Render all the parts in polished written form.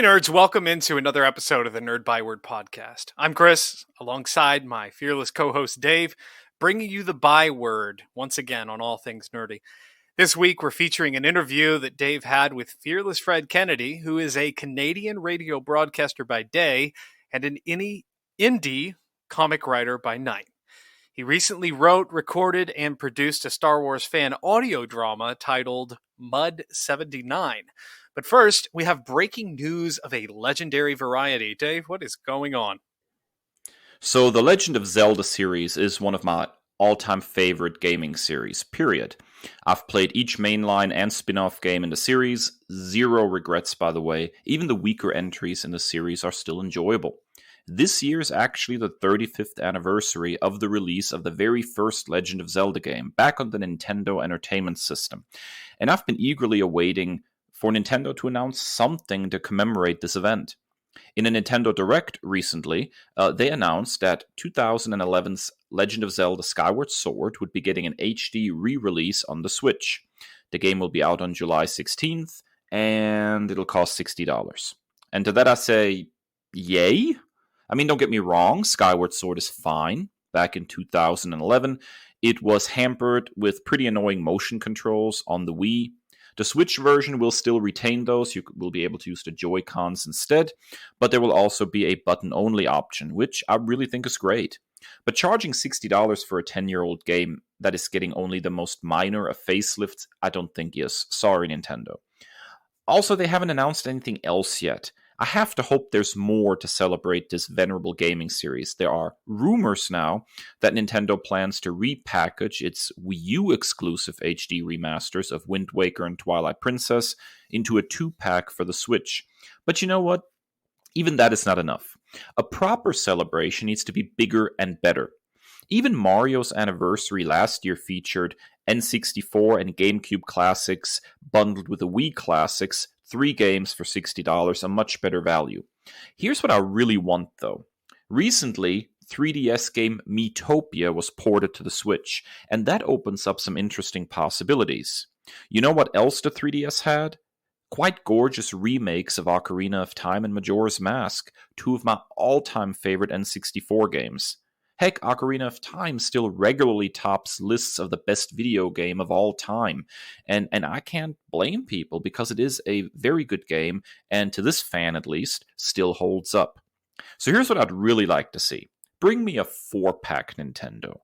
Hey nerds, welcome into another episode of the Nerd Byword podcast. I'm Kris, alongside my fearless co-host Dave, bringing you the Byword once again on all things nerdy. This week we're featuring an interview that Dave had with fearless Fred Kennedy, who is a Canadian radio broadcaster by day and an indie comic writer by night. He recently wrote, recorded, and produced a Star Wars fan audio drama titled Mud 79. But first, we have breaking news of a legendary variety. Dave, what is going on? So, the Legend of Zelda series is one of my all-time favorite gaming series, period. I've played each mainline and spin-off game in the series. Zero regrets, by the way. Even the weaker entries in the series are still enjoyable. This year is actually the 35th anniversary of the release of the very first Legend of Zelda game, back on the Nintendo Entertainment System. And I've been eagerly awaiting for Nintendo to announce something to commemorate this event. In a Nintendo Direct recently, they announced that 2011's Legend of Zelda Skyward Sword would be getting an HD re-release on the Switch. The game will be out on July 16th, and it'll cost $60. And to that I say, yay? I mean, don't get me wrong, Skyward Sword is fine. Back in 2011, it was hampered with pretty annoying motion controls on the Wii. The Switch version will still retain those. You will be able to use the Joy-Cons instead, but there will also be a button-only option, which I really think is great. But charging $60 for a 10-year-old game that is getting only the most minor of facelifts, I don't think is. Sorry, Nintendo. Also, they haven't announced anything else yet. I have to hope there's more to celebrate this venerable gaming series. There are rumors now that Nintendo plans to repackage its Wii U exclusive HD remasters of Wind Waker and Twilight Princess into a 2-pack for the Switch. But you know what? Even that is not enough. A proper celebration needs to be bigger and better. Even Mario's anniversary last year featured N64 and GameCube classics bundled with the Wii classics, 3 games for $60, a much better value. Here's what I really want, though. Recently, 3DS game Miitopia was ported to the Switch, and that opens up some interesting possibilities. You know what else the 3DS had? Quite gorgeous remakes of Ocarina of Time and Majora's Mask, 2 of my all-time favorite N64 games. Heck, Ocarina of Time still regularly tops lists of the best video game of all time. And I can't blame people because it is a very good game, and to this fan at least, still holds up. So here's what I'd really like to see. Bring me a 4-pack Nintendo.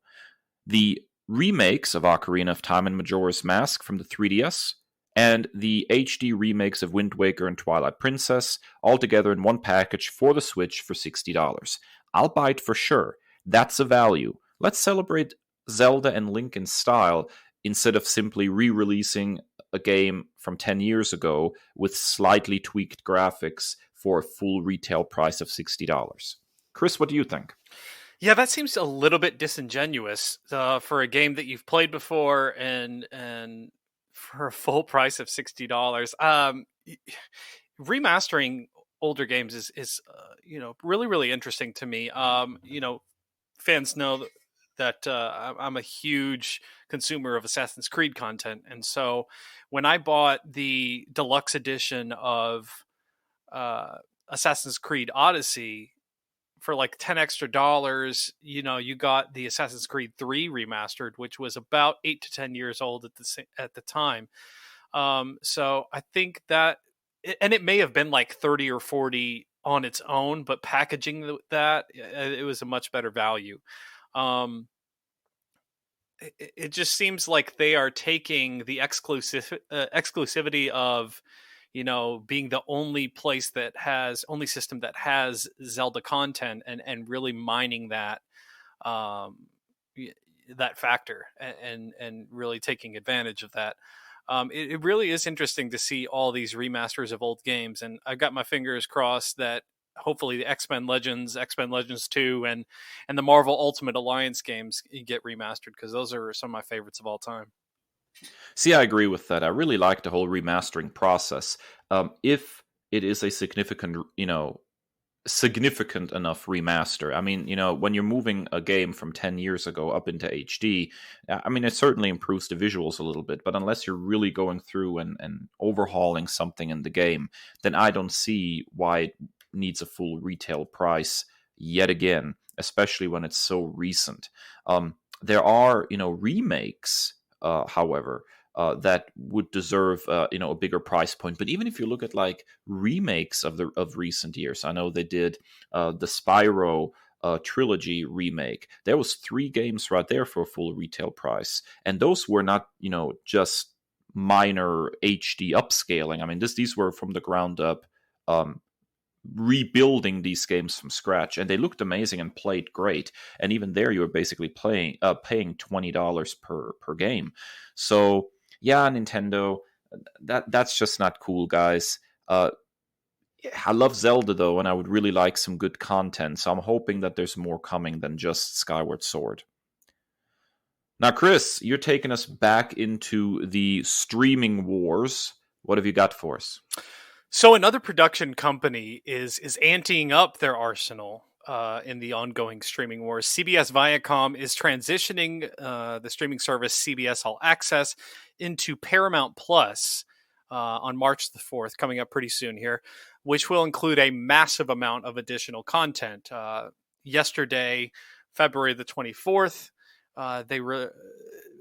The remakes of Ocarina of Time and Majora's Mask from the 3DS, and the HD remakes of Wind Waker and Twilight Princess, all together in one package for the Switch for $60. I'll buy it for sure. That's a value. Let's celebrate Zelda and Link in style instead of simply re-releasing a game from 10 years ago with slightly tweaked graphics for a full retail price of $60. Kris, what do you think? Yeah, that seems a little bit disingenuous for a game that you've played before and for a full price of $60. Remastering older games is really, really interesting to me. Fans know that I'm a huge consumer of Assassin's Creed content. And so when I bought the deluxe edition of Assassin's Creed Odyssey for like $10 extra, you got the Assassin's Creed 3 remastered, which was about 8 to 10 years old at the time. So I think that, and it may have been like 30 or 40 on its own, but packaging that, it was a much better value. It just seems like they are taking the exclusivity of, being the only system that has Zelda content and really mining that factor and really taking advantage of that. It really is interesting to see all these remasters of old games, and I've got my fingers crossed that hopefully the X-Men Legends 2, and the Marvel Ultimate Alliance games get remastered, because those are some of my favorites of all time. See, I agree with that. I really like the whole remastering process. If it is a significant, significant enough remaster. I mean, when you're moving a game from 10 years ago up into HD, I mean, it certainly improves the visuals a little bit, but unless you're really going through and overhauling something in the game, then I don't see why it needs a full retail price yet again, especially when it's so recent. There are, remakes, however, that would deserve a bigger price point. But even if you look at like remakes of recent years, I know they did the Spyro trilogy remake. There was 3 games right there for a full retail price, and those were not just minor HD upscaling. I mean, these were from the ground up. Rebuilding these games from scratch, and they looked amazing and played great. And even there, you were basically paying $20 per game. So yeah, Nintendo, that's just not cool, guys. I love Zelda though, and I would really like some good content. So I'm hoping that there's more coming than just Skyward Sword. Now, Kris, you're taking us back into the streaming wars. What have you got for us? So another production company is anteing up their arsenal in the ongoing streaming wars. CBS Viacom is transitioning the streaming service CBS All Access into Paramount Plus on March the 4th, coming up pretty soon here, which will include a massive amount of additional content. Yesterday, February the 24th,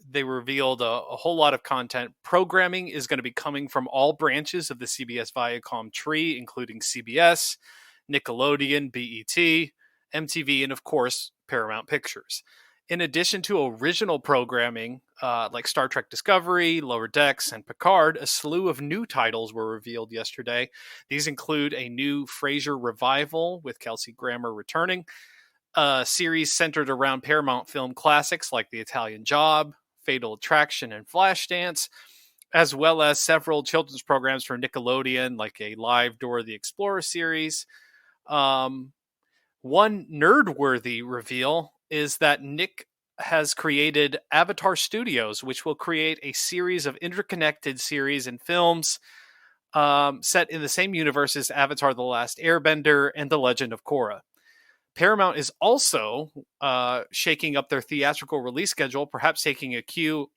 they revealed a whole lot of content. Programming is going to be coming from all branches of the CBS Viacom tree, including CBS, Nickelodeon, BET, MTV, and of course, Paramount Pictures. In addition to original programming like Star Trek Discovery, Lower Decks, and Picard, a slew of new titles were revealed yesterday. These include a new Frasier revival with Kelsey Grammer returning, a series centered around Paramount film classics like The Italian Job, Fatal Attraction, and Flashdance, as well as several children's programs from Nickelodeon, like a live Dora the Explorer series. One nerd-worthy reveal is that Nick has created Avatar Studios, which will create a series of interconnected series and films set in the same universe as Avatar: The Last Airbender and The Legend of Korra. Paramount is also shaking up their theatrical release schedule, perhaps taking a cue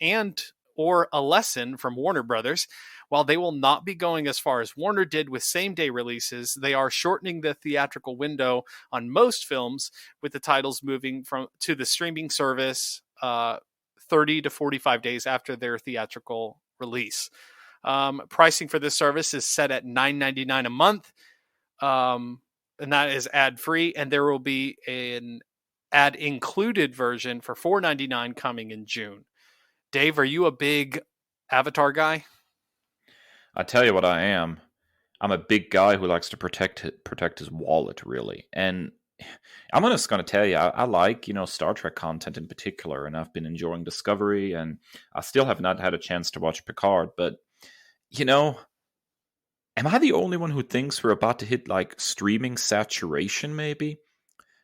or a lesson from Warner Brothers. While they will not be going as far as Warner did with same-day releases, they are shortening the theatrical window on most films, with the titles moving to the streaming service 30 to 45 days after their theatrical release. Pricing for this service is set at $9.99 a month. And that is ad-free, and there will be an ad-included version for $4.99 coming in June. Dave, are you a big Avatar guy? I tell you what I am. I'm a big guy who likes to protect his wallet, really. And I'm just going to tell you, I like, Star Trek content in particular, and I've been enjoying Discovery, and I still have not had a chance to watch Picard, but, am I the only one who thinks we're about to hit like streaming saturation, maybe?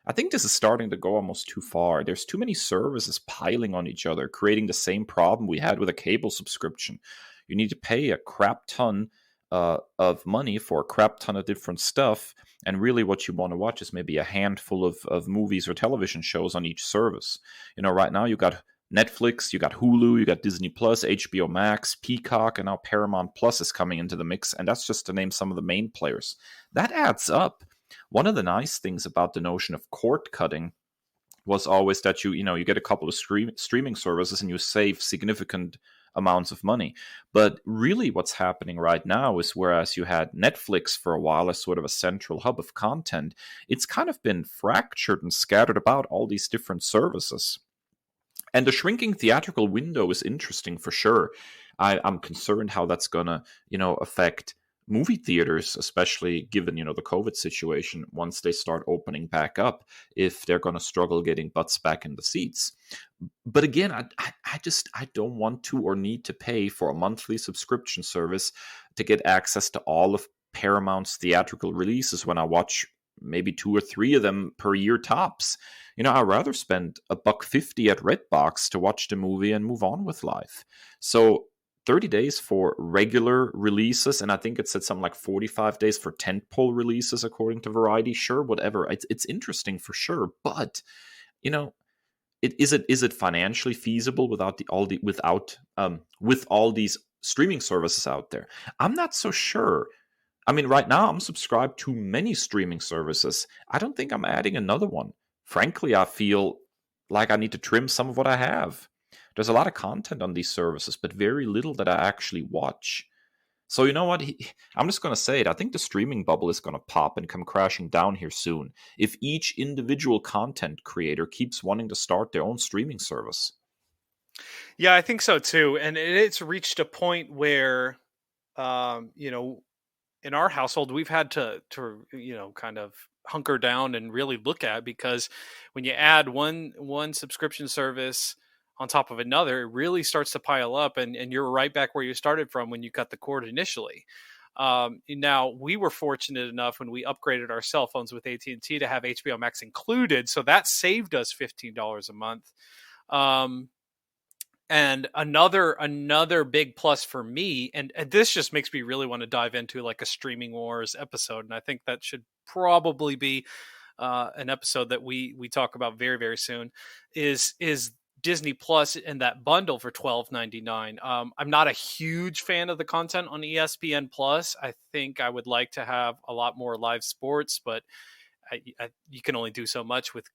I think this is starting to go almost too far. There's too many services piling on each other, creating the same problem we had with a cable subscription. You need to pay a crap ton of money for a crap ton of different stuff, and really what you want to watch is maybe a handful of movies or television shows on each service. Right now you got Netflix, you got Hulu, you got Disney Plus, HBO Max, Peacock, and now Paramount Plus is coming into the mix, and that's just to name some of the main players. That adds up. One of the nice things about the notion of cord cutting was always that you get a couple of streaming services and you save significant amounts of money. But really what's happening right now is, whereas you had Netflix for a while as sort of a central hub of content, it's kind of been fractured and scattered about all these different services. And the shrinking theatrical window is interesting for sure. I'm concerned how that's going to, affect movie theaters, especially given, the COVID situation, once they start opening back up, if they're going to struggle getting butts back in the seats. But again, I don't want to or need to pay for a monthly subscription service to get access to all of Paramount's theatrical releases when I watch maybe 2 or 3 of them per year tops. I'd rather spend $1.50 at Redbox to watch the movie and move on with life. So 30 days for regular releases, and I think it said something like 45 days for tentpole releases, according to Variety. Sure, whatever. It's interesting for sure, but you know, is it financially feasible without with all these streaming services out there? I'm not so sure. I mean, right now I'm subscribed to many streaming services. I don't think I'm adding another one. Frankly, I feel like I need to trim some of what I have. There's a lot of content on these services, but very little that I actually watch. So you know what? I'm just going to say it. I think the streaming bubble is going to pop and come crashing down here soon if each individual content creator keeps wanting to start their own streaming service. Yeah, I think so too. And it's reached a point where, in our household, we've had to kind of hunker down and really look at, because when you add one subscription service on top of another, it really starts to pile up, and you're right back where you started from when you cut the cord initially. Now we were fortunate enough when we upgraded our cell phones with AT&T to have HBO Max included, so that saved us $15 a month. And another big plus for me, and this just makes me really want to dive into like a streaming wars episode, and I think that should probably be an episode that we talk about very, very soon, is Disney Plus and that bundle for $12.99. I'm not a huge fan of the content on ESPN Plus. I think I would like to have a lot more live sports, but you can only do so much with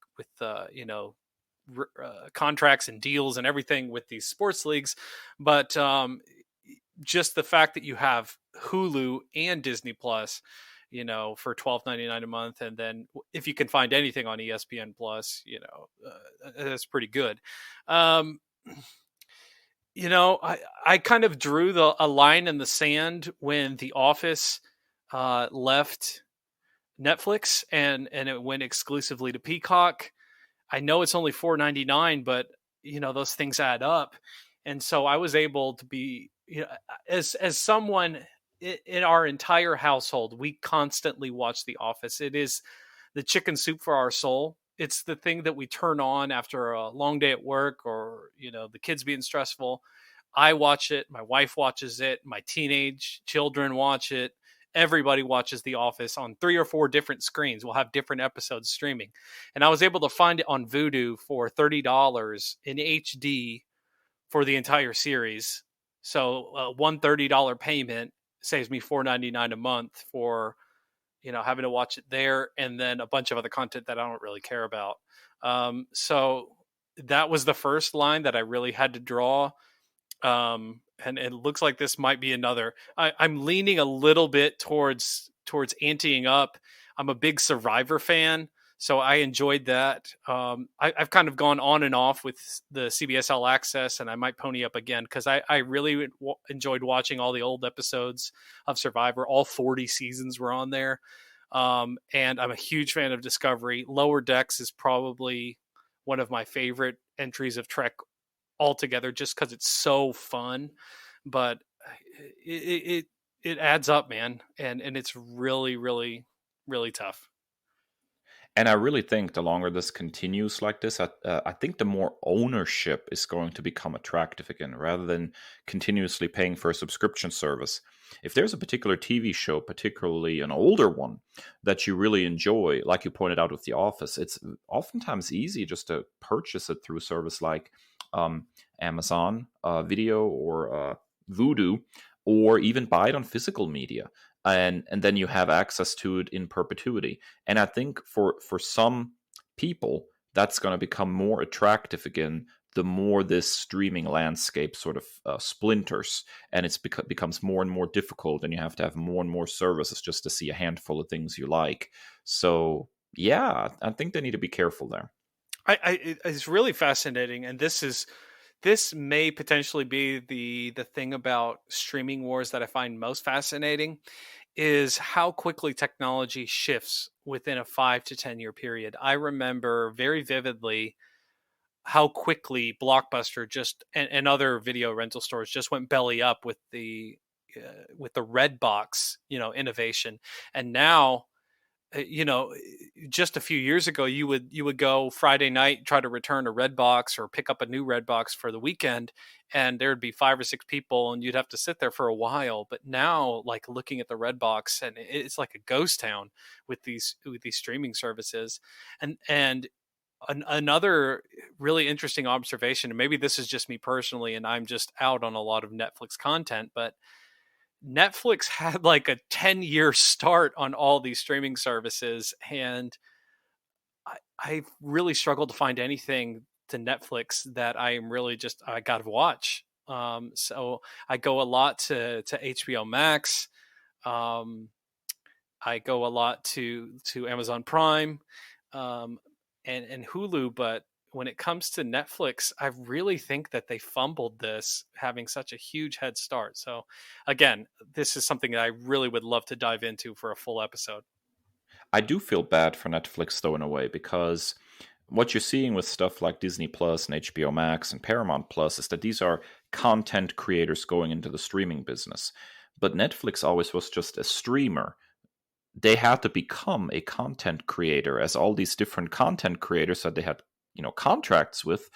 contracts and deals and everything with these sports leagues. But just the fact that you have Hulu and Disney Plus, for $12.99 a month, and then if you can find anything on ESPN Plus, that's pretty good. I kind of drew a line in the sand when The Office left Netflix and it went exclusively to Peacock. I know it's only $4.99, but those things add up, and so I was able to be, as someone in our entire household, we constantly watch The Office. It is the chicken soup for our soul. It's the thing that we turn on after a long day at work, or the kids being stressful. I watch it. My wife watches it. My teenage children watch it. Everybody watches The Office on 3 or 4 different screens. We'll have different episodes streaming. And I was able to find it on Vudu for $30 in HD for the entire series. So one $30 payment saves me $4.99 a month for, having to watch it there, and then a bunch of other content that I don't really care about. So that was the first line that I really had to draw. And it looks like this might be another. I'm leaning a little bit towards anteing up. I'm a big Survivor fan, so I enjoyed that. I've kind of gone on and off with the CBS All Access, and I might pony up again because I really enjoyed watching all the old episodes of Survivor. All 40 seasons were on there, and I'm a huge fan of Discovery. Lower Decks is probably one of my favorite entries of Trek altogether, just because it's so fun. But it adds up, man, and it's really, really, really tough. And I really think the longer this continues like this, I think the more ownership is going to become attractive again, rather than continuously paying for a subscription service. If there's a particular TV show, particularly an older one, that you really enjoy, like you pointed out with The Office, it's oftentimes easy just to purchase it through a service like Amazon Video or Vudu, or even buy it on physical media. And then you have access to it in perpetuity. And I think for some people, that's going to become more attractive again the more this streaming landscape sort of splinters, and it becomes more and more difficult, and you have to have more and more services just to see a handful of things you like. So yeah, I think they need to be careful there. It's really fascinating, and this may potentially be the thing about streaming wars that I find most fascinating, is how quickly technology shifts within a 5 to 10 year period. I remember very vividly how quickly Blockbuster and other video rental stores just went belly up with the Redbox, innovation. And now, just a few years ago, you would go Friday night, try to return a red box or pick up a new red box for the weekend, and there'd be 5 or 6 people, and you'd have to sit there for a while. But now, like looking at the red box, and it's like a ghost town with these streaming services, and another really interesting observation, and maybe this is just me personally, and I'm just out on a lot of Netflix content, but Netflix had like a 10-year start on all these streaming services, and I really struggled to find anything to Netflix that I am really just I got to watch. So I go a lot to HBO Max. Um, I go a lot to Amazon Prime, um, and Hulu. But when it comes to Netflix, I really think that they fumbled this, having such a huge head start. So again, this is something that I really would love to dive into for a full episode. I do feel bad for Netflix though in a way, because what you're seeing with stuff like Disney Plus and HBO Max and Paramount Plus is that these are content creators going into the streaming business. But Netflix always was just a streamer. They had to become a content creator, as all these different content creators that they had, contracts with.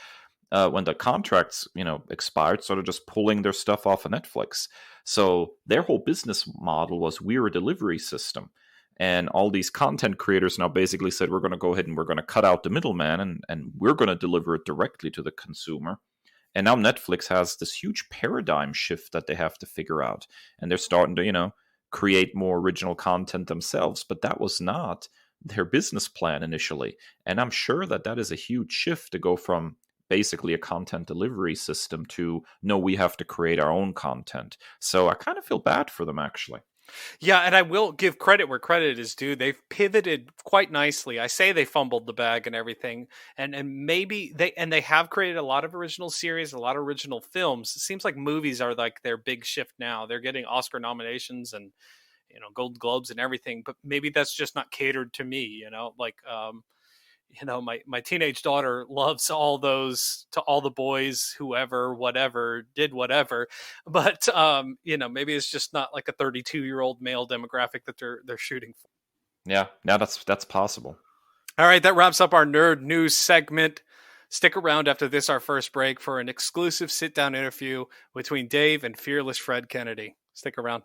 When the contracts, expired, sort of just pulling their stuff off of Netflix. So their whole business model was, we're a delivery system. And all these content creators now basically said, we're going to go ahead and we're going to cut out the middleman, and we're going to deliver it directly to the consumer. And now Netflix has this huge paradigm shift that they have to figure out. And they're starting to, create more original content themselves. But that was not their business plan initially. And I'm sure that that is a huge shift to go from basically a content delivery system to, no, we have to create our own content. So I kind of feel bad for them, actually. Yeah, and I will give credit where credit is due. They've pivoted quite nicely. I say they fumbled the bag and everything, and maybe they have created a lot of original series, a lot of original films. It seems like movies are like their big shift now. They're getting Oscar nominations and Gold Globes and everything, but maybe that's just not catered to me. My teenage daughter loves all those, to all the boys, whoever, whatever, did whatever. But maybe it's just not like a 32-year-old male demographic that they're shooting for. Yeah, that's possible. All right, that wraps up our nerd news segment. Stick around after this, our first break, for an exclusive sit-down interview between Dave and fearless Fred Kennedy. Stick around.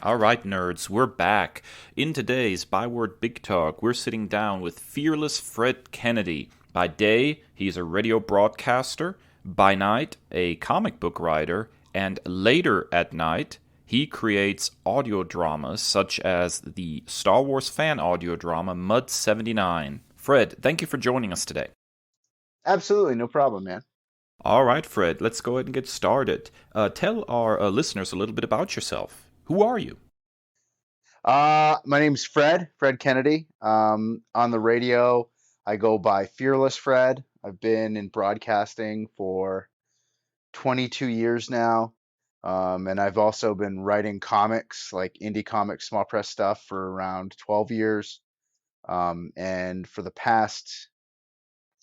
All right, nerds, we're back. In today's Byword Big Talk, we're sitting down with fearless Fred Kennedy. By day, he's a radio broadcaster. By night, a comic book writer. And later at night, he creates audio dramas such as the Star Wars fan audio drama Mud 79. Fred, thank you for joining us today. Absolutely, no problem, man. All right, Fred, let's go ahead and get started. Tell our listeners a little bit about yourself. Who are you? My name's Fred Kennedy. On the radio, I go by Fearless Fred. I've been in broadcasting for 22 years now. And I've also been writing comics, like indie comics, small press stuff, for around 12 years. And for the past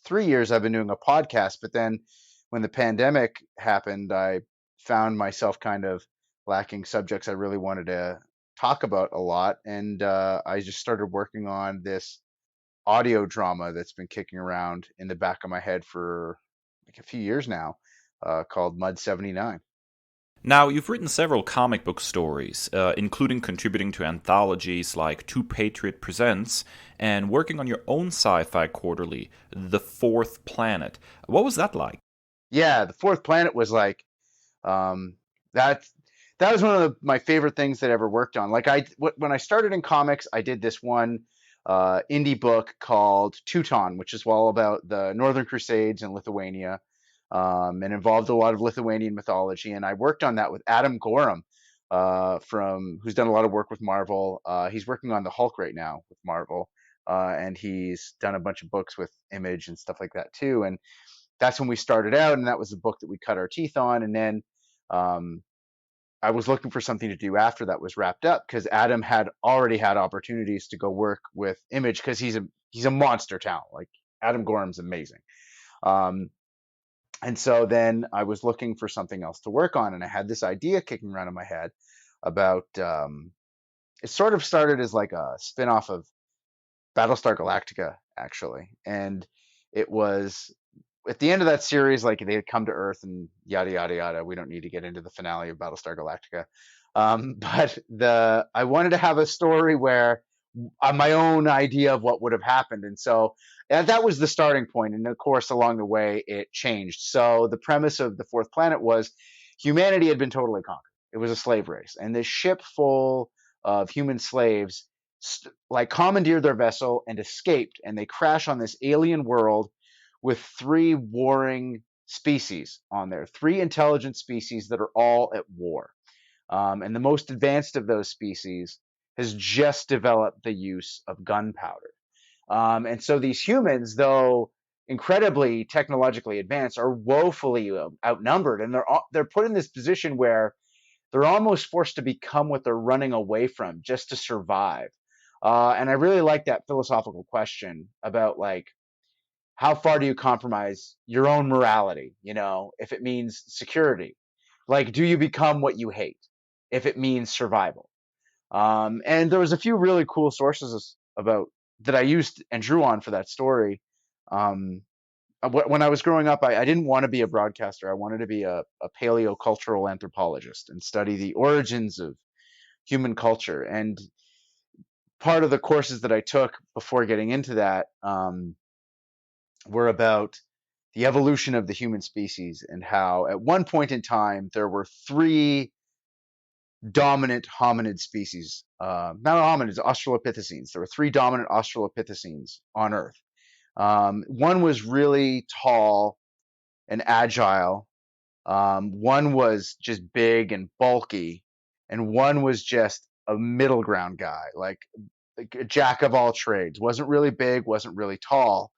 3 years, I've been doing a podcast. But then when the pandemic happened, I found myself kind of lacking subjects I really wanted to talk about a lot. And I just started working on this audio drama that's been kicking around in the back of my head for like a few years now, called Mud 79. Now, you've written several comic book stories, including contributing to anthologies like Two Patriot Presents and working on your own sci-fi quarterly, The Fourth Planet. What was that like? Yeah, The Fourth Planet was like, that was one of my favorite things that I ever worked on. Like when I started in comics, I did this one indie book called Teuton, which is all about the Northern Crusades in Lithuania, and involved a lot of Lithuanian mythology. And I worked on that with Adam Gorham, who's done a lot of work with Marvel. He's working on the Hulk right now with Marvel, and he's done a bunch of books with Image and stuff like that too. And that's when we started out, and that was the book that we cut our teeth on. And then I was looking for something to do after that was wrapped up, because Adam had already had opportunities to go work with Image, because he's a monster talent. Like, Adam Gorham's amazing. And so then I was looking for something else to work on, and I had this idea kicking around in my head about it sort of started as like a spin-off of Battlestar Galactica, actually. And it was at the end of that series, like they had come to Earth and yada yada yada. We don't need to get into the finale of Battlestar Galactica. But I wanted to have a story where my own idea of what would have happened. And so that was the starting point. And of course, along the way, it changed. So the premise of the fourth planet was humanity had been totally conquered. It was a slave race. And this ship full of human slaves like commandeered their vessel and escaped. And they crash on this alien world with three warring species on there, three intelligent species that are all at war. And the most advanced of those species has just developed the use of gunpowder. And so these humans, though incredibly technologically advanced, are woefully outnumbered, and they're put in this position where they're almost forced to become what they're running away from just to survive. And I really like that philosophical question about like how far do you compromise your own morality? You know, if it means security, like do you become what you hate? If it means survival. And there was a few really cool sources about that I used and drew on for that story. Um, when I was growing up, I didn't want to be a broadcaster. I wanted to be a paleocultural anthropologist and study the origins of human culture. And part of the courses that I took before getting into that were about the evolution of the human species and how at one point in time there were three dominant hominid species, not hominids, Australopithecines. There were three dominant Australopithecines on Earth. One was really tall and agile. One was just big and bulky, and one was just a middle ground guy, like a jack of all trades. Wasn't really big, wasn't really tall.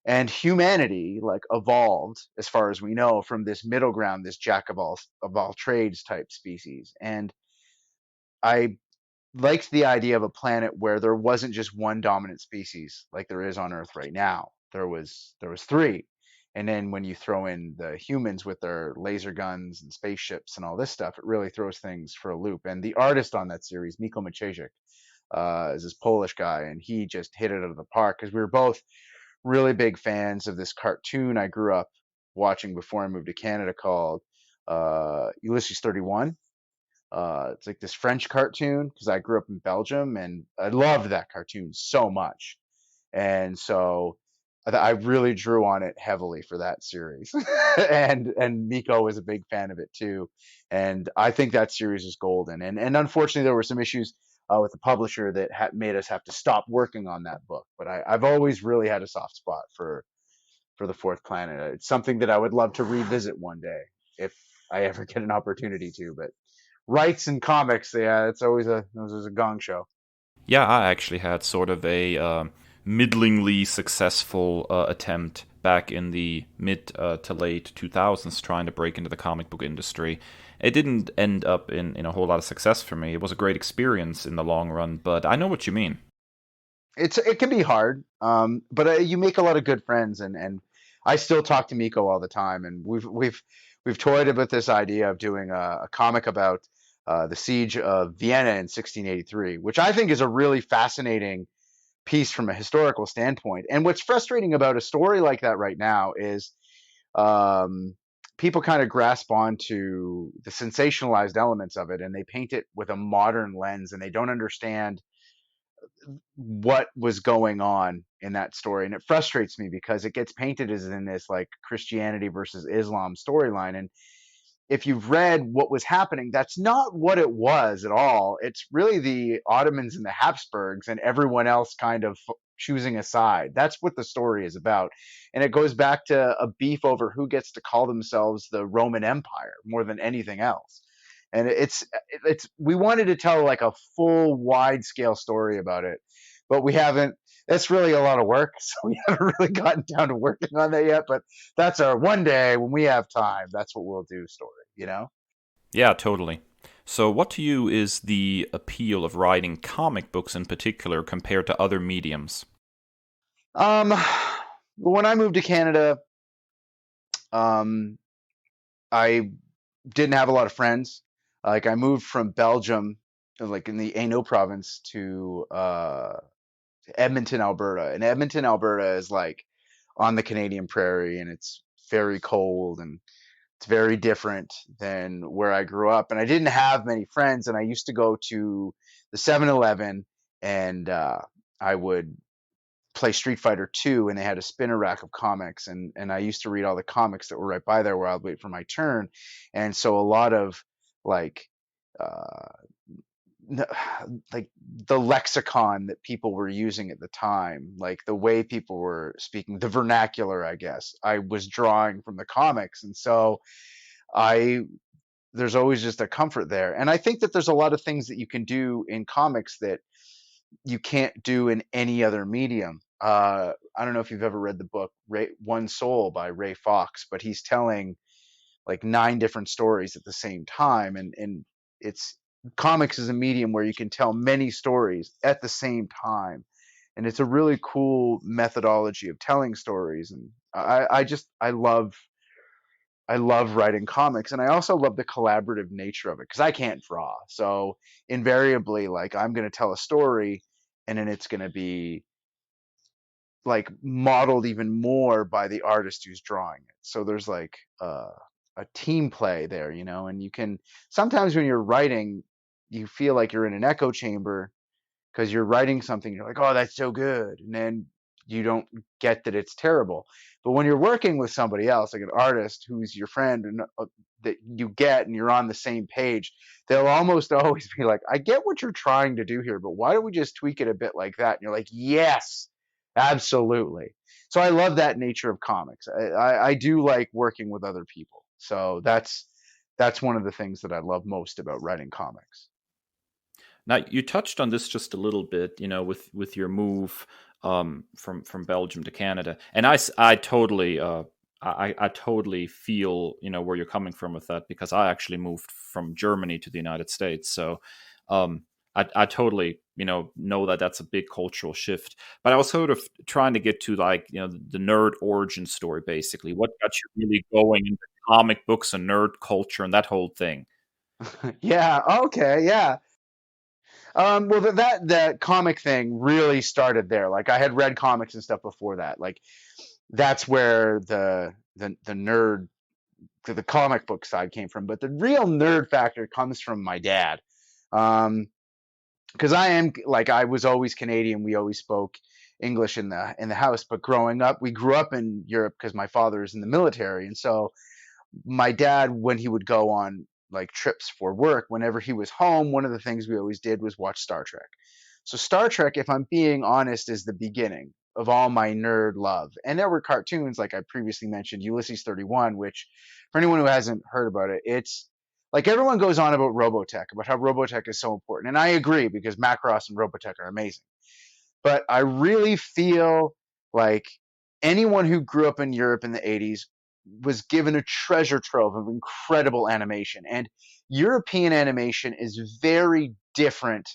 And humanity like evolved, as far as we know, from this middle ground, this jack of all trades type species. And I liked the idea of a planet where there wasn't just one dominant species like there is on Earth right now. There was three. And then when you throw in the humans with their laser guns and spaceships and all this stuff, it really throws things for a loop. And the artist on that series, Miko Maciejek, is this Polish guy, and he just hit it out of the park because we were both really big fans of this cartoon I grew up watching before I moved to Canada called Ulysses 31. It's like this French cartoon because I grew up in Belgium and I loved that cartoon so much. And so I really drew on it heavily for that series. And Miko was a big fan of it too. And I think that series is golden. And unfortunately, there were some issues with the publisher that made us have to stop working on that book. But I've always really had a soft spot for the Fourth Planet. It's something that I would love to revisit one day if I ever get an opportunity to. But rights and comics, yeah, it's always a gong show. Yeah, I actually had sort of a middlingly successful attempt back in the mid to late 2000s trying to break into the comic book industry. It didn't end up in a whole lot of success for me. It was a great experience in the long run, but I know what you mean. It can be hard, but you make a lot of good friends, and I still talk to Miko all the time, and we've toyed about this idea of doing a comic about the siege of Vienna in 1683, which I think is a really fascinating piece from a historical standpoint. And what's frustrating about a story like that right now is people kind of grasp onto the sensationalized elements of it, and they paint it with a modern lens, and they don't understand what was going on in that story. And it frustrates me because it gets painted as in this like Christianity versus Islam storyline. And if you've read what was happening, that's not what it was at all. It's really the Ottomans and the Habsburgs and everyone else kind of choosing a side. That's what the story is about. And it goes back to a beef over who gets to call themselves the Roman Empire more than anything else. And it's we wanted to tell like a full wide scale story about it, but we haven't. That's really a lot of work, so we haven't really gotten down to working on that yet. But that's our one day when we have time. That's what we'll do. Story, you know? Yeah, totally. So what to you is the appeal of writing comic books in particular compared to other mediums? When I moved to Canada, I didn't have a lot of friends. Like I moved from Belgium, like in the Hainaut province, to Edmonton, Alberta. And Edmonton, Alberta is like on the Canadian prairie, and it's very cold and it's very different than where I grew up. And I didn't have many friends, and I used to go to the 7-Eleven and I would play Street Fighter 2, and they had a spinner rack of comics, and I used to read all the comics that were right by there where I'd wait for my turn. And so a lot of like uh like the lexicon that people were using at the time, like the way people were speaking, the vernacular, I guess, I was drawing from the comics. And so I there's always just a comfort there. And I think that there's a lot of things that you can do in comics that you can't do in any other medium. I don't know if you've ever read the book One Soul by Ray Fox, but he's telling like 9 different stories at the same time. And it's comics is a medium where you can tell many stories at the same time. And it's a really cool methodology of telling stories. And I love writing comics, and I also love the collaborative nature of it because I can't draw. So invariably, like I'm going to tell a story, and then it's going to be like modeled even more by the artist who's drawing it. So there's like a team play there, you know, and you can sometimes when you're writing, you feel like you're in an echo chamber because you're writing something, you're like, oh, that's so good. And then you don't get that it's terrible. But when you're working with somebody else, like an artist who's your friend and that you get and you're on the same page, they'll almost always be like, I get what you're trying to do here, but why don't we just tweak it a bit like that? And you're like, yes, absolutely. So I love that nature of comics. I do like working with other people. So that's one of the things that I love most about writing comics. Now you touched on this just a little bit, with your move from Belgium to Canada, and I totally I totally feel where you're coming from with that, because I actually moved from Germany to the United States, so I totally know that that's a big cultural shift. But I was sort of trying to get to like the nerd origin story, basically. What got you really going into comic books and nerd culture and that whole thing? Yeah. Okay. Yeah. Well, that comic thing really started there. Like I had read comics and stuff before that. Like that's where the nerd the comic book side came from. But the real nerd factor comes from my dad. Because I am like I was always Canadian. We always spoke English in the house. But growing up, we grew up in Europe because my father is in the military, and so my dad, when he would go on like trips for work, whenever he was home, one of the things we always did was watch Star Trek. So Star Trek, if I'm being honest, is the beginning of all my nerd love. And there were cartoons like I previously mentioned, Ulysses 31, which for anyone who hasn't heard about it, it's like everyone goes on about Robotech, about how Robotech is so important. And I agree because Macross and Robotech are amazing. But I really feel like anyone who grew up in Europe in the 80s was given a treasure trove of incredible animation. And European animation is very different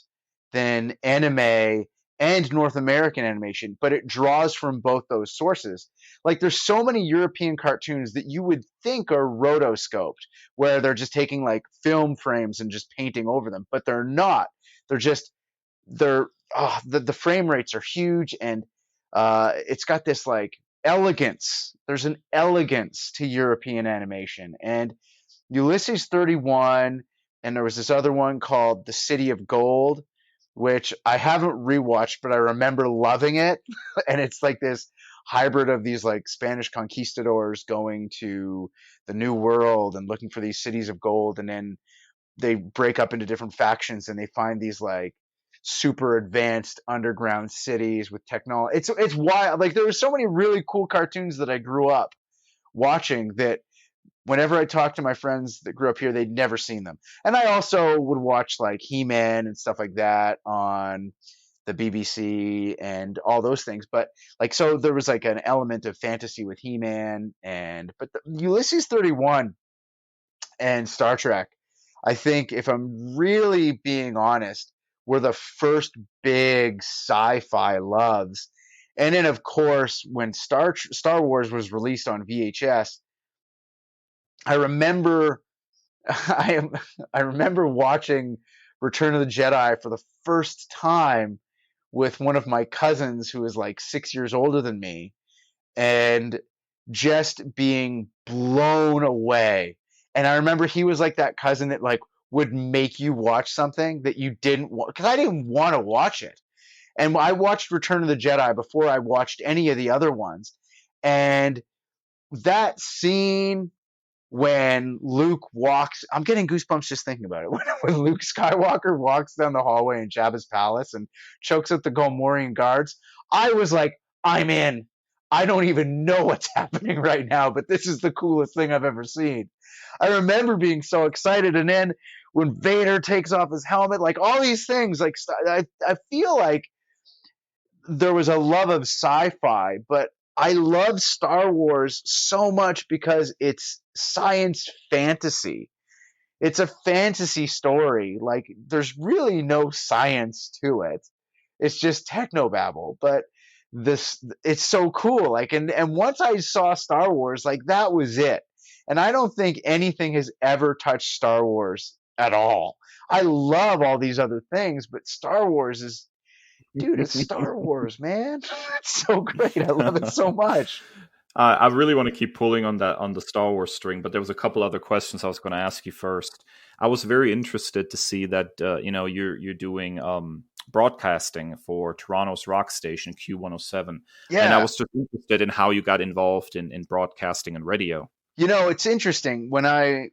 than anime and North American animation, but it draws from both those sources. Like there's so many European cartoons that you would think are rotoscoped, where they're just taking like film frames and just painting over them, but they're not. They're just they're the frame rates are huge, and it's got this like elegance. There's an elegance to European animation. And Ulysses 31, and there was this other one called The City of Gold, which I haven't rewatched, but I remember loving it. And it's like this hybrid of these like Spanish conquistadors going to the New World and looking for these cities of gold, and then they break up into different factions and they find these like super advanced underground cities with technology. It's wild. Like there were so many really cool cartoons that I grew up watching that whenever I talked to my friends that grew up here, they'd never seen them. And I also would watch like He-Man and stuff like that on the BBC and all those things. But like, so there was like an element of fantasy with He-Man but Ulysses 31 and Star Trek, I think if I'm really being honest, were the first big sci-fi loves. And then of course, when Star Wars was released on VHS, I remember I am I remember watching Return of the Jedi for the first time with one of my cousins who is like 6 years older than me, and just being blown away. And I remember he was like that cousin that like would make you watch something that you didn't want, because I didn't want to watch it. And I watched Return of the Jedi before I watched any of the other ones. And that scene when Luke walks, I'm getting goosebumps just thinking about it. When Luke Skywalker walks down the hallway in Jabba's palace and chokes out the Gomorian guards, I was like, I'm in. I don't even know what's happening right now, but this is the coolest thing I've ever seen. I remember being so excited. And then when Vader takes off his helmet, like all these things, like I feel like there was a love of sci-fi, but I love Star Wars so much because it's science fantasy. It's a fantasy story. Like there's really no science to it. It's just technobabble, but this it's so cool. Like and once I saw Star Wars, like that was it. And I don't think anything has ever touched Star Wars at all. I love all these other things, but Star Wars is, dude, it's Star Wars, man. It's so great. I love it so much. I really want to keep pulling on the Star Wars string, but there was a couple other questions I was going to ask you first. I was very interested to see that you're doing broadcasting for Toronto's rock station Q107, and I Yeah. was just interested in how you got involved in broadcasting and radio. It's interesting. When I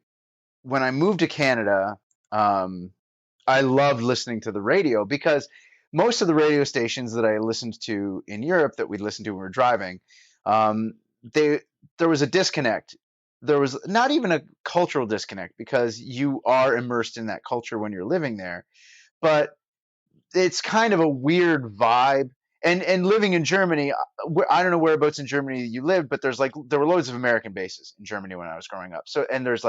moved to Canada, I loved listening to the radio because most of the radio stations that I listened to in Europe that we'd listen to when we were driving, um, they there was a disconnect. There was not even a cultural disconnect because you are immersed in that culture when you're living there, but it's kind of a weird vibe. And living in Germany, I don't know whereabouts in Germany you lived, but there were loads of American bases in Germany when I was growing up. So and there's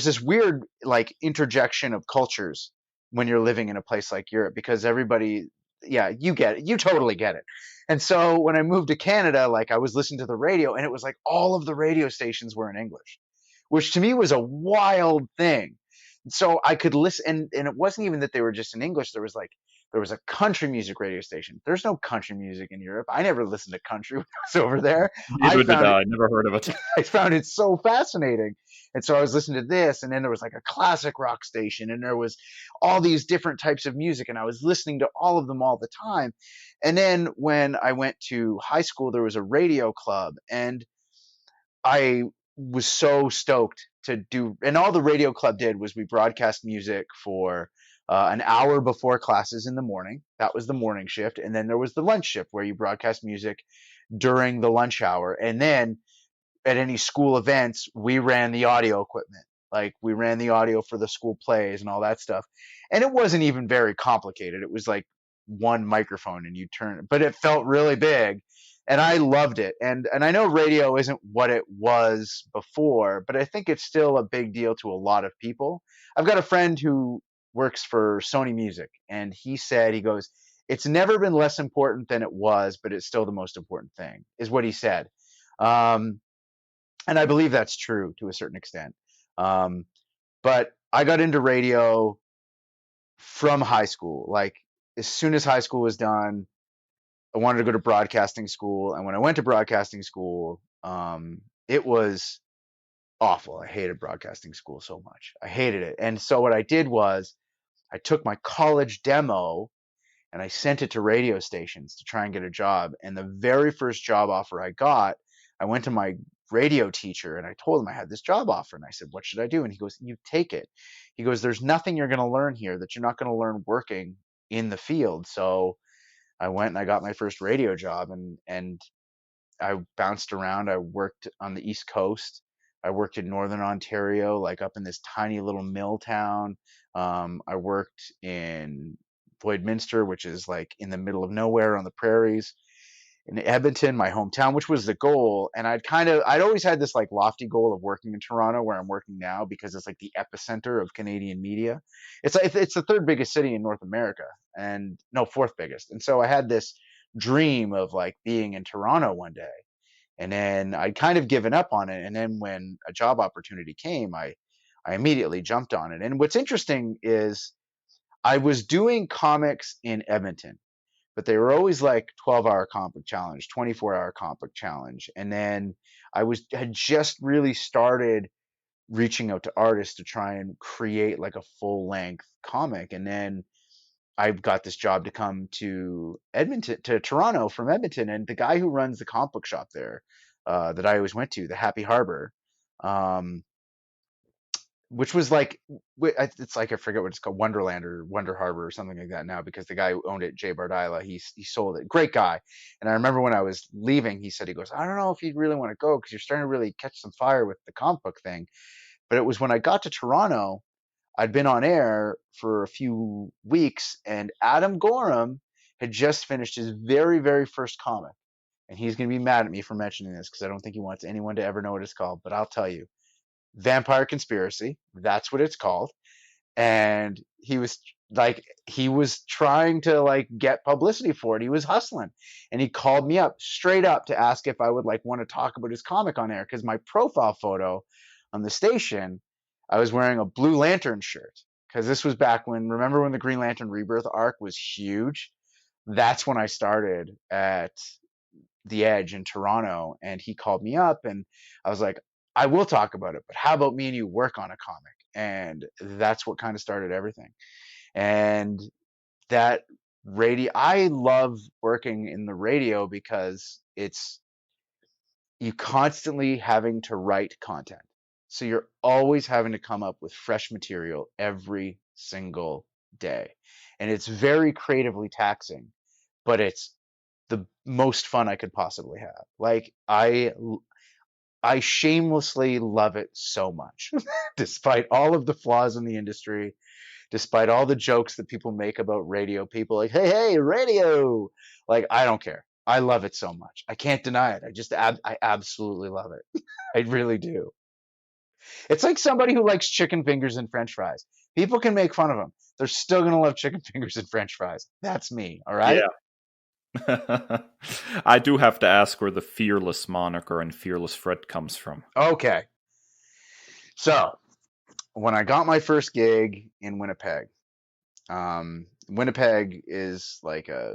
this weird like interjection of cultures when you're living in a place like Europe because everybody, yeah, you get it, you totally get it. And so when I moved to Canada, like I was listening to the radio and it was like all of the radio stations were in English, which to me was a wild thing. So I could listen, and it wasn't even that they were just in English. There was a country music radio station. There's no country music in Europe. I never listened to country when I was over there. I Neither did found it I. Never heard of it. I found it so fascinating. And so I was listening to this, and then there was like a classic rock station, and there was all these different types of music, and I was listening to all of them all the time. And then when I went to high school, there was a radio club, and I was so stoked to do, and all the radio club did was we broadcast music for an hour before classes in the morning. That was the morning shift. And then there was the lunch shift where you broadcast music during the lunch hour. And then at any school events, we ran the audio equipment. Like we ran the audio for the school plays and all that stuff. And it wasn't even very complicated. It was like one microphone and you turn it, but it felt really big. And I loved it. And I know radio isn't what it was before, but I think it's still a big deal to a lot of people. I've got a friend who works for Sony Music, and he goes, it's never been less important than it was, but it's still the most important thing, is what he said. Um, and I believe that's true to a certain extent. Um, but I got into radio from high school. Like as soon as high school was done, I wanted to go to broadcasting school. And when I went to broadcasting school, it was awful. I hated broadcasting school so much. I hated it. And so what I did was I took my college demo and I sent it to radio stations to try and get a job. And the very first job offer I got, I went to my radio teacher and I told him I had this job offer. And I said, what should I do? And he goes, you take it. He goes, there's nothing you're going to learn here that you're not going to learn working in the field. So I went and I got my first radio job, and I bounced around. I worked on the East Coast. I worked in Northern Ontario, like up in this tiny little mill town. I worked in Lloydminster, which is like in the middle of nowhere on the prairies, in Edmonton, my hometown, which was the goal. And I'd always had this like lofty goal of working in Toronto, where I'm working now, because it's like the epicenter of Canadian media. It's the third biggest city in North America, and no, fourth biggest. And so I had this dream of like being in Toronto one day. And then I'd kind of given up on it. And then when a job opportunity came, I immediately jumped on it. And what's interesting is I was doing comics in Edmonton, but they were always like 12-hour comic book challenge, 24-hour comic book challenge. And then had just really started reaching out to artists to try and create like a full length comic. And then I got this job to come to Toronto from Edmonton. And the guy who runs the comic book shop there, that I always went to, the Happy Harbor, um, which was like, it's like, I forget what it's called, Wonderland or Wonder Harbor or something like that now, because the guy who owned it, Jay Bardila, he sold it. Great guy. And I remember when I was leaving, he goes, I don't know if you'd really want to go because you're starting to really catch some fire with the comic book thing. But it was when I got to Toronto, I'd been on air for a few weeks, and Adam Gorham had just finished his very, very first comic. And he's going to be mad at me for mentioning this because I don't think he wants anyone to ever know what it's called, but I'll tell you. Vampire Conspiracy. That's what it's called. And he was trying to like get publicity for it. He was hustling, and he called me up straight up to ask if I would like want to talk about his comic on air, because my profile photo on the station, I was wearing a Blue Lantern shirt, because this was back when, remember when the Green Lantern Rebirth arc was huge? That's when I started at the Edge in Toronto, and he called me up, and I was like, I will talk about it, but how about me and you work on a comic? And that's what kind of started everything. And that radio, I love working in the radio because it's you constantly having to write content. So you're always having to come up with fresh material every single day. And it's very creatively taxing, but it's the most fun I could possibly have. Like I shamelessly love it so much, despite all of the flaws in the industry, despite all the jokes that people make about radio. People like, hey, radio. Like, I don't care. I love it so much. I can't deny it. I absolutely love it. I really do. It's like somebody who likes chicken fingers and French fries. People can make fun of them. They're still gonna love chicken fingers and French fries. That's me. All right. Yeah. I do have to ask where the Fearless moniker and Fearless Fred comes from. Okay. So when I got my first gig in Winnipeg, Winnipeg is like a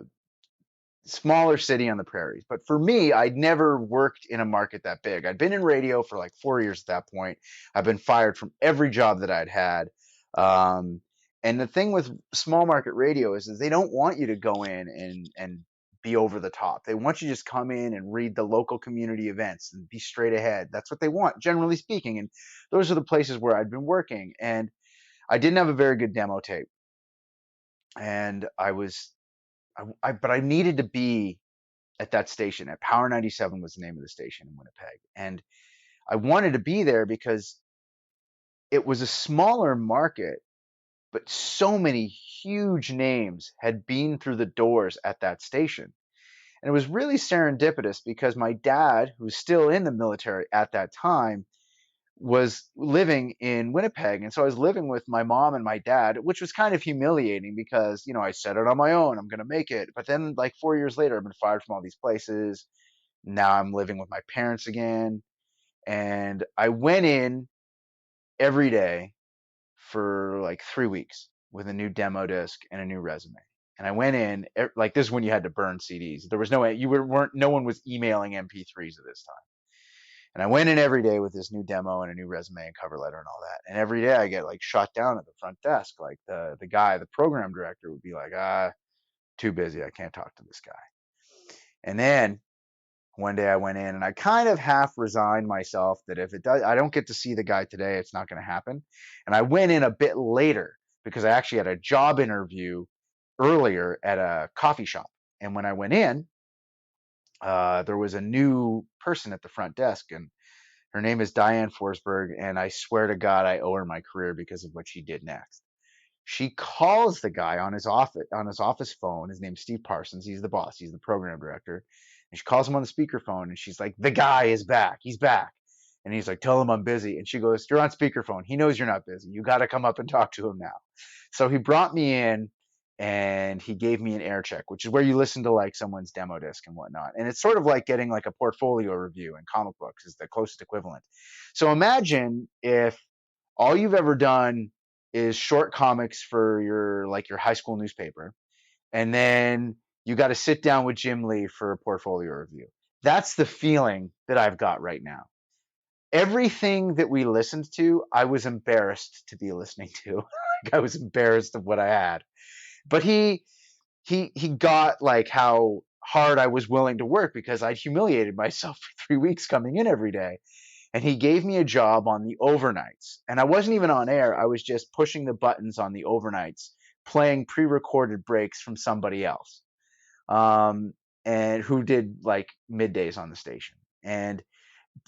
smaller city on the prairies. But for me, I'd never worked in a market that big. I'd been in radio for like 4 years at that point. I've been fired from every job that I'd had. And the thing with small market radio is they don't want you to go in and be over the top. They want you to just come in and read the local community events and be straight ahead. That's what they want, generally speaking. And those are the places where I'd been working. And I didn't have a very good demo tape. And but I needed to be at that station. At Power 97 was the name of the station in Winnipeg. And I wanted to be there because it was a smaller market, but so many huge names had been through the doors at that station. And it was really serendipitous because my dad, who was still in the military at that time, was living in Winnipeg. And so I was living with my mom and my dad, which was kind of humiliating because, I set it on my own. I'm going to make it. But then like 4 years later, I've been fired from all these places. Now I'm living with my parents again. And I went in every day for like 3 weeks with a new demo disc and a new resume. And I went in like this is when you had to burn CDs. There was no one was emailing MP3s at this time. And I went in every day with this new demo and a new resume and cover letter and all that. And every day I get like shot down at the front desk. Like the guy, the program director would be like, too busy. I can't talk to this guy. And then one day I went in and I kind of half resigned myself that if I don't get to see the guy today, it's not going to happen. And I went in a bit later because I actually had a job interview earlier at a coffee shop. And when I went in, there was a new person at the front desk, and her name is Diane Forsberg, and I swear to God, I owe her my career because of what she did next. She calls the guy on his office phone. His name's Steve Parsons. He's the boss. He's the program director. And she calls him on the speakerphone, and she's like, "The guy is back. He's back." And he's like, "Tell him I'm busy." And she goes, "You're on speakerphone. He knows you're not busy. You got to come up and talk to him now." So he brought me in, and he gave me an air check, which is where you listen to like someone's demo disc and whatnot. And it's sort of like getting like a portfolio review in comic books is the closest equivalent. So imagine if all you've ever done is short comics for your high school newspaper, and then you got to sit down with Jim Lee for a portfolio review. That's the feeling that I've got right now. Everything that we listened to, I was embarrassed to be listening to. Like, I was embarrassed of what I had. But he got like how hard I was willing to work because I'd humiliated myself for 3 weeks coming in every day. And he gave me a job on the overnights. And I wasn't even on air. I was just pushing the buttons on the overnights, playing pre-recorded breaks from somebody else, and who did like middays on the station. And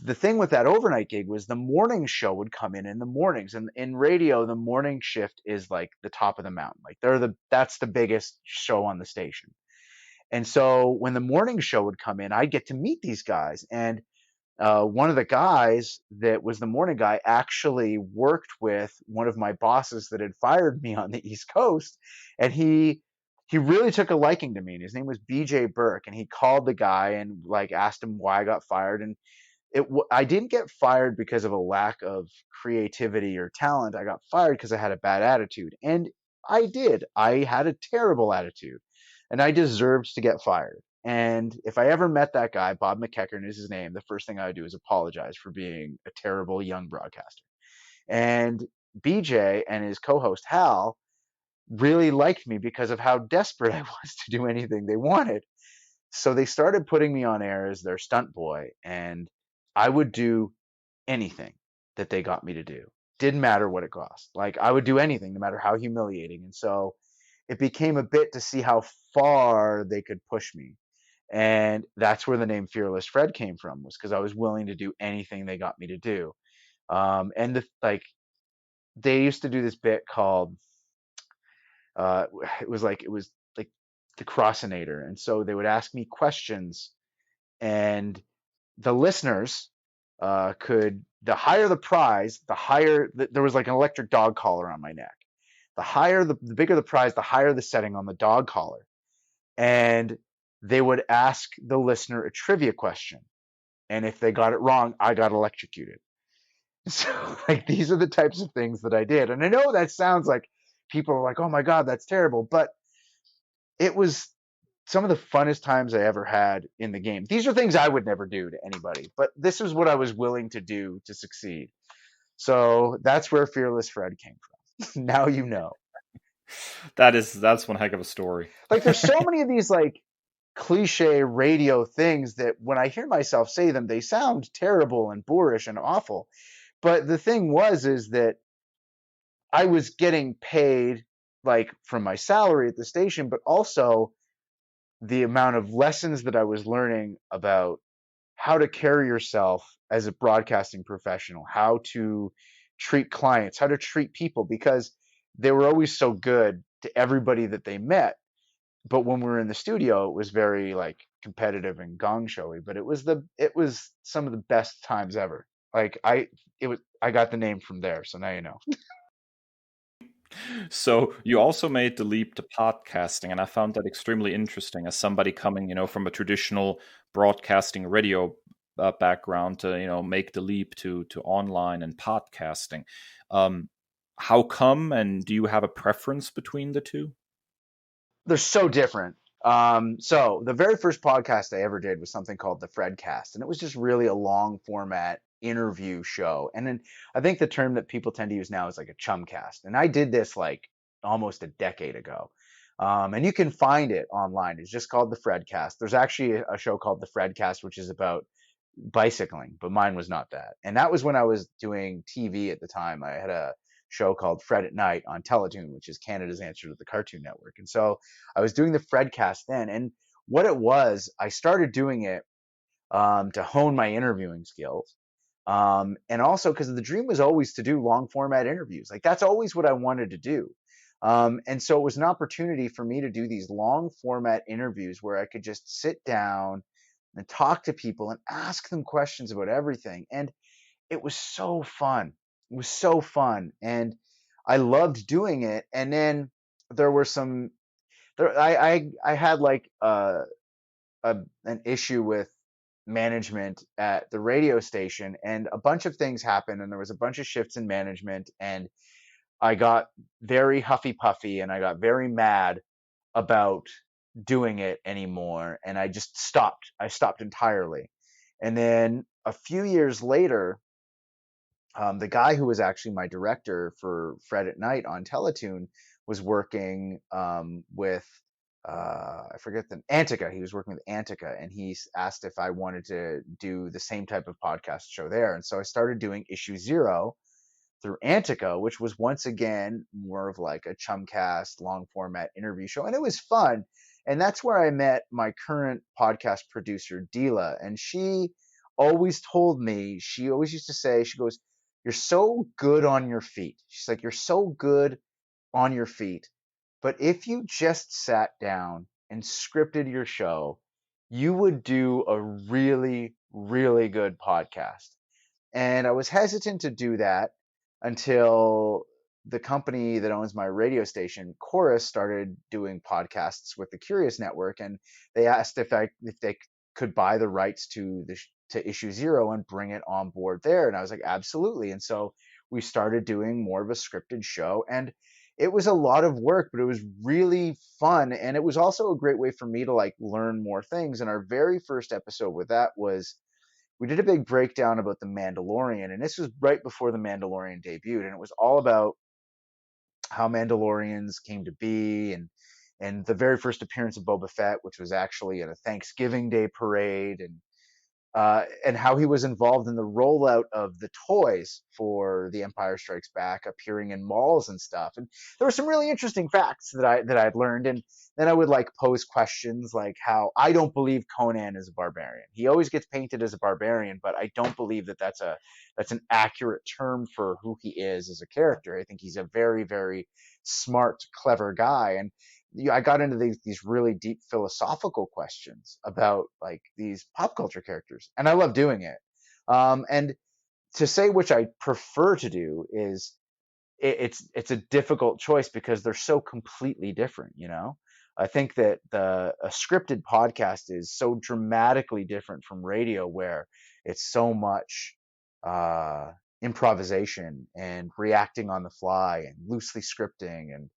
the thing with that overnight gig was the morning show would come in the mornings, and in radio the morning shift is like the top of the mountain. Like that's the biggest show on the station. And so when the morning show would come in, I'd get to meet these guys. And one of the guys that was the morning guy actually worked with one of my bosses that had fired me on the East Coast, and he really took a liking to me. And his name was BJ Burke, and he called the guy and like asked him why I got fired. And I didn't get fired because of a lack of creativity or talent. I got fired because I had a bad attitude, and I did. I had a terrible attitude, and I deserved to get fired. And if I ever met that guy, Bob McEachern is his name, the first thing I would do is apologize for being a terrible young broadcaster. And BJ and his co-host Hal really liked me because of how desperate I was to do anything they wanted. So they started putting me on air as their stunt boy, and I would do anything that they got me to do. Didn't matter what it cost. Like, I would do anything, no matter how humiliating. And so it became a bit to see how far they could push me. And that's where the name Fearless Fred came from, was because I was willing to do anything they got me to do. And like they used to do this bit called uh, it was like the Crossinator, and so they would ask me questions, and the listeners could the higher the prize, there was like an electric dog collar on my neck. The bigger the prize, the higher the setting on the dog collar, and they would ask the listener a trivia question, and if they got it wrong, I got electrocuted. So like these are the types of things that I did, and I know that sounds like people are like, "Oh my God, that's terrible," but it was some of the funnest times I ever had in the game. These are things I would never do to anybody, but this is what I was willing to do to succeed. So that's where Fearless Fred came from. Now you know. That's one heck of a story. Like there's so many of these like cliche radio things that when I hear myself say them, they sound terrible and boorish and awful. But the thing is that I was getting paid like from my salary at the station, but also the amount of lessons that I was learning about how to carry yourself as a broadcasting professional, how to treat clients, how to treat people, because they were always so good to everybody that they met. But when we were in the studio, it was very like competitive and gong showy, but it was some of the best times ever. Like I got the name from there, so now you know. So you also made the leap to podcasting, and I found that extremely interesting as somebody coming, from a traditional broadcasting radio background to, make the leap to online and podcasting. How come, and do you have a preference between the two? They're so different. So the very first podcast I ever did was something called the Fredcast, and it was just really a long format interview show. And then I think the term that people tend to use now is like a chumcast. And I did this like almost a decade ago. And you can find it online. It's just called the Fredcast. There's actually a show called the Fredcast, which is about bicycling, but mine was not that. And that was when I was doing TV at the time. I had a show called Fred at Night on Teletoon, which is Canada's answer to the Cartoon Network. And so I was doing the Fredcast then. And what it was, I started doing it to hone my interviewing skills. And also because the dream was always to do long format interviews. Like that's always what I wanted to do. And so it was an opportunity for me to do these long format interviews where I could just sit down and talk to people and ask them questions about everything. And it was so fun. It was so fun. And I loved doing it. And then there were some I had like an issue with management at the radio station, and a bunch of things happened, and there was a bunch of shifts in management, and I got very huffy puffy, and I got very mad about doing it anymore, and I just stopped. I stopped entirely. And then a few years later, the guy who was actually my director for Fred at Night on Teletoon was working with I forget the Antica. He was working with Antica, and he asked if I wanted to do the same type of podcast show there. And so I started doing Issue Zero through Antica, which was once again more of like a chumcast, long format interview show, and it was fun. And that's where I met my current podcast producer, Dila, and she always told me, she always used to say, she goes, "You're so good on your feet." She's like, "You're so good on your feet, but if you just sat down and scripted your show, you would do a really, really good podcast." And I was hesitant to do that until the company that owns my radio station, Chorus, started doing podcasts with the Curious Network, and they asked if they could buy the rights to to Issue Zero and bring it on board there. And I was like, absolutely. And so we started doing more of a scripted show, and it was a lot of work, but it was really fun, and it was also a great way for me to like learn more things. And our very first episode with that was, we did a big breakdown about the Mandalorian, and this was right before the Mandalorian debuted, and it was all about how Mandalorians came to be, and the very first appearance of Boba Fett, which was actually at a Thanksgiving Day parade, and how he was involved in the rollout of the toys for The Empire Strikes Back, appearing in malls and stuff. And there were some really interesting facts that I'd learned, and then I would like pose questions like how I don't believe Conan is a barbarian. He always gets painted as a barbarian, but I don't believe that that's an accurate term for who he is as a character. I think he's a very, very smart, clever guy, and I got into these really deep philosophical questions about like these pop culture characters, and I love doing it. And to say which I prefer to do is, it's a difficult choice because they're so completely different. You know, I think that a scripted podcast is so dramatically different from radio, where it's so much improvisation and reacting on the fly and loosely scripting, and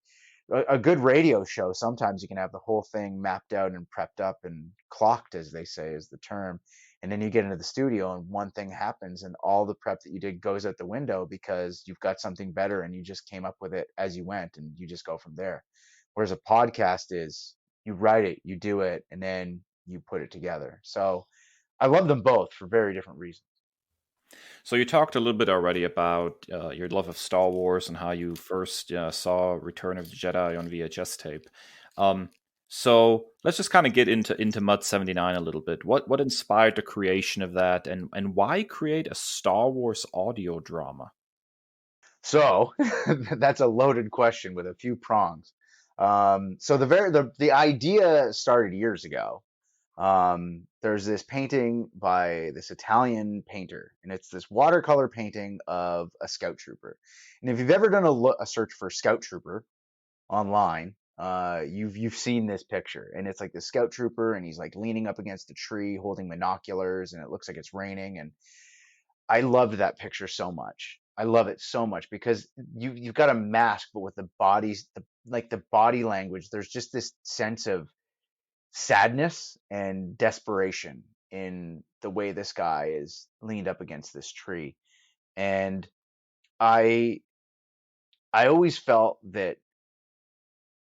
a good radio show, sometimes you can have the whole thing mapped out and prepped up and clocked, as they say, is the term. And then you get into the studio and one thing happens, and all the prep that you did goes out the window because you've got something better and you just came up with it as you went, and you just go from there. Whereas a podcast is, you write it, you do it, and then you put it together. So I love them both for very different reasons. So you talked a little bit already about your love of Star Wars and how you first saw Return of the Jedi on VHS tape. So let's just kind of get into Mud 79 a little bit. What inspired the creation of that, and why create a Star Wars audio drama? So that's a loaded question with a few prongs. So the idea started years ago. There's this painting by this Italian painter, and it's this watercolor painting of a scout trooper. And if you've ever done a search for scout trooper online, you've seen this picture, and it's like the scout trooper, and he's like leaning up against a tree, holding binoculars, and it looks like it's raining. And I loved that picture so much. I love it so much because you've got a mask, but with the bodies, like the body language, there's just this sense of sadness and desperation in the way this guy is leaned up against this tree. And I I always felt that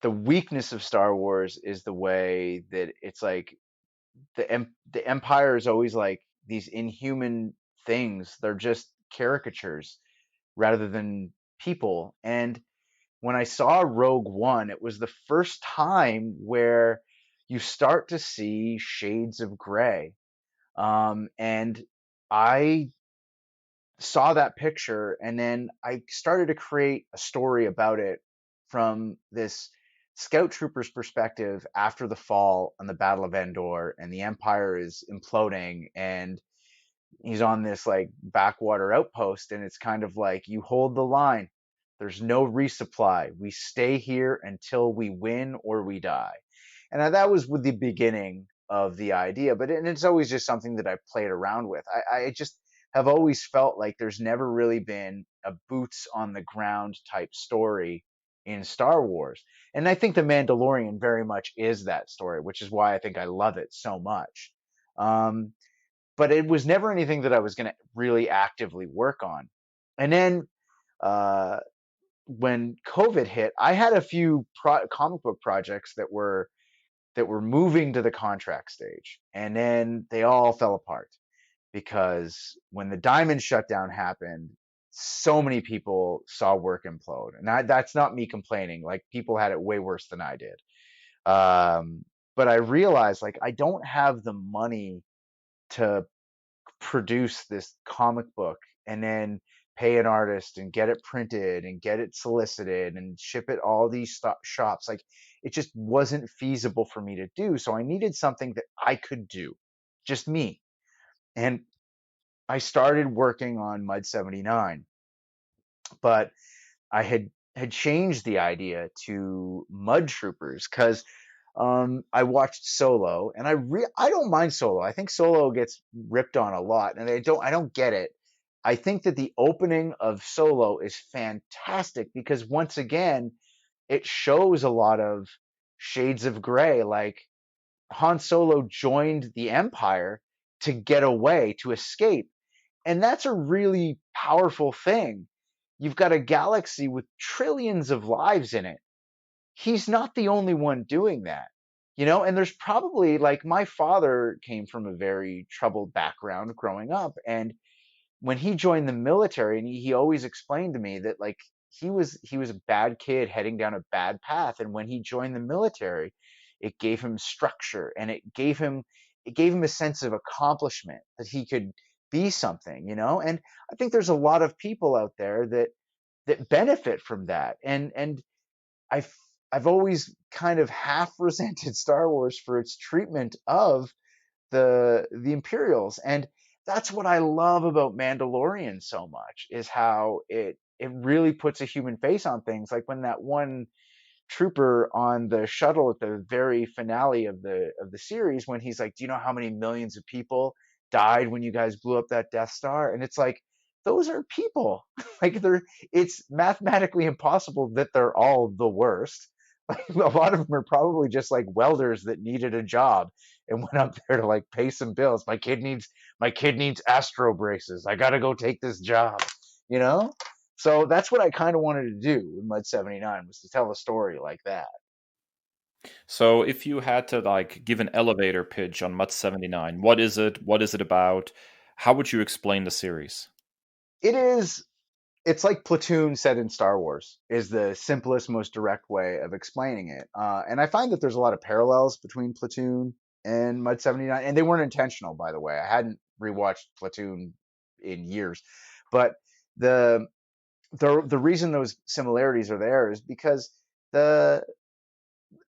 the weakness of Star Wars is the way that it's like the Empire is always like these inhuman things. They're just caricatures rather than people. And when I saw Rogue One, it was the first time where you start to see shades of gray. And I saw that picture, and then I started to create a story about it from this scout trooper's perspective after the fall on the Battle of Endor, and the Empire is imploding, and he's on this like backwater outpost, and it's kind of like, you hold the line, There's no resupply. We stay here until we win or we die. And that was with the beginning of the idea, but and it's always just something that I played around with. I just have always felt like there's never really been a boots on the ground type story in Star Wars. And I think The Mandalorian very much is that story, which is why I think I love it so much. Um, but it was never anything that I was going to really actively work on. And then uh, when COVID hit, I had a few comic book projects that were moving to the contract stage, and then they all fell apart because when the diamond shutdown happened, so many people saw work implode, and that's not me complaining. Like, people had it way worse than I did. But I realized, like, I don't have the money to produce this comic book and then pay an artist and get it printed and get it solicited and ship it all these shops. Like, it just wasn't feasible for me to do. So I needed something that I could do, just me. And I started working on Mud 79, but I had changed the idea to Mud Troopers because I watched Solo, and I don't mind Solo. I think Solo gets ripped on a lot, and I don't get it. I think that the opening of Solo is fantastic because, once again, it shows a lot of shades of gray. Like, Han Solo joined the Empire to get away, to escape, and that's a really powerful thing. You've got a galaxy with trillions of lives in it. He's not the only one doing that, and there's probably, like, my father came from a very troubled background growing up, and when he joined the military, and he always explained to me that, like, he was a bad kid heading down a bad path, and when he joined the military, it gave him structure, and it gave him a sense of accomplishment, that he could be something, and I think there's a lot of people out there that benefit from that, and I've I've always kind of half resented Star Wars for its treatment of the Imperials, and that's what I love about Mandalorian so much, is how it really puts a human face on things. Like, when that one trooper on the shuttle at the very finale of the series, when he's like, "Do you know how many millions of people died when you guys blew up that Death Star?" And it's like, those are people. Like, it's mathematically impossible that they're all the worst. Like, a lot of them are probably just like welders that needed a job and went up there to, like, pay some bills. My kid needs astro braces. I got to go take this job, you know? So that's what I kind of wanted to do with Mud 79, was to tell a story like that. So if you had to, like, give an elevator pitch on Mud 79, what is it? What is it about? How would you explain the series? It's like Platoon set in Star Wars, is the simplest, most direct way of explaining it. And I find that there's a lot of parallels between Platoon and Mud 79, and they weren't intentional, by the way. I hadn't rewatched Platoon in years, but the the reason those similarities are there is because the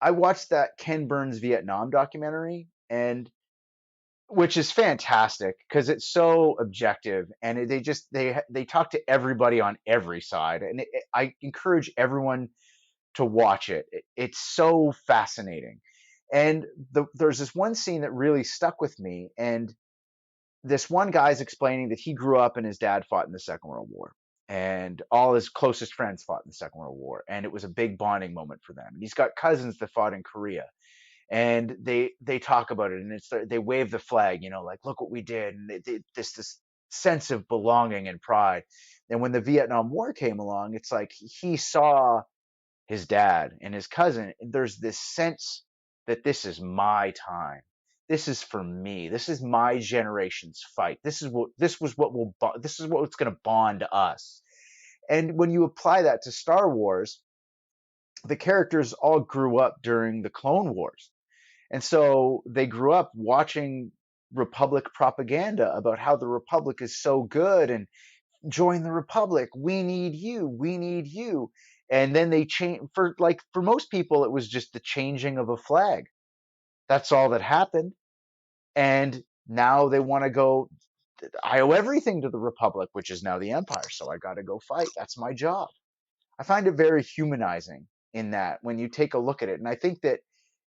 I watched that Ken Burns Vietnam documentary, and which is fantastic because it's so objective, and they talk to everybody on every side, and I encourage everyone to watch it. It's so fascinating, and there's this one scene that really stuck with me, and this one guy's explaining that he grew up and his dad fought in the Second World War, and all his closest friends fought in the Second World War, and it was a big bonding moment for them. And he's got cousins that fought in Korea, and they talk about it, and they wave the flag, like, look what we did, and this sense of belonging and pride. And when the Vietnam War came along, it's like he saw his dad and his cousin. There's this sense that this is my time. This is for me. This is my generation's fight. This is what's going to bond us. And when you apply that to Star Wars, the characters all grew up during the Clone Wars. And so they grew up watching Republic propaganda about how the Republic is so good, and join the Republic. We need you. We need you. And then they change for most people, it was just the changing of a flag. That's all that happened. And now they want to go, I owe everything to the Republic, which is now the Empire. So I got to go fight. That's my job. I find it very humanizing in that when you take a look at it. And I think that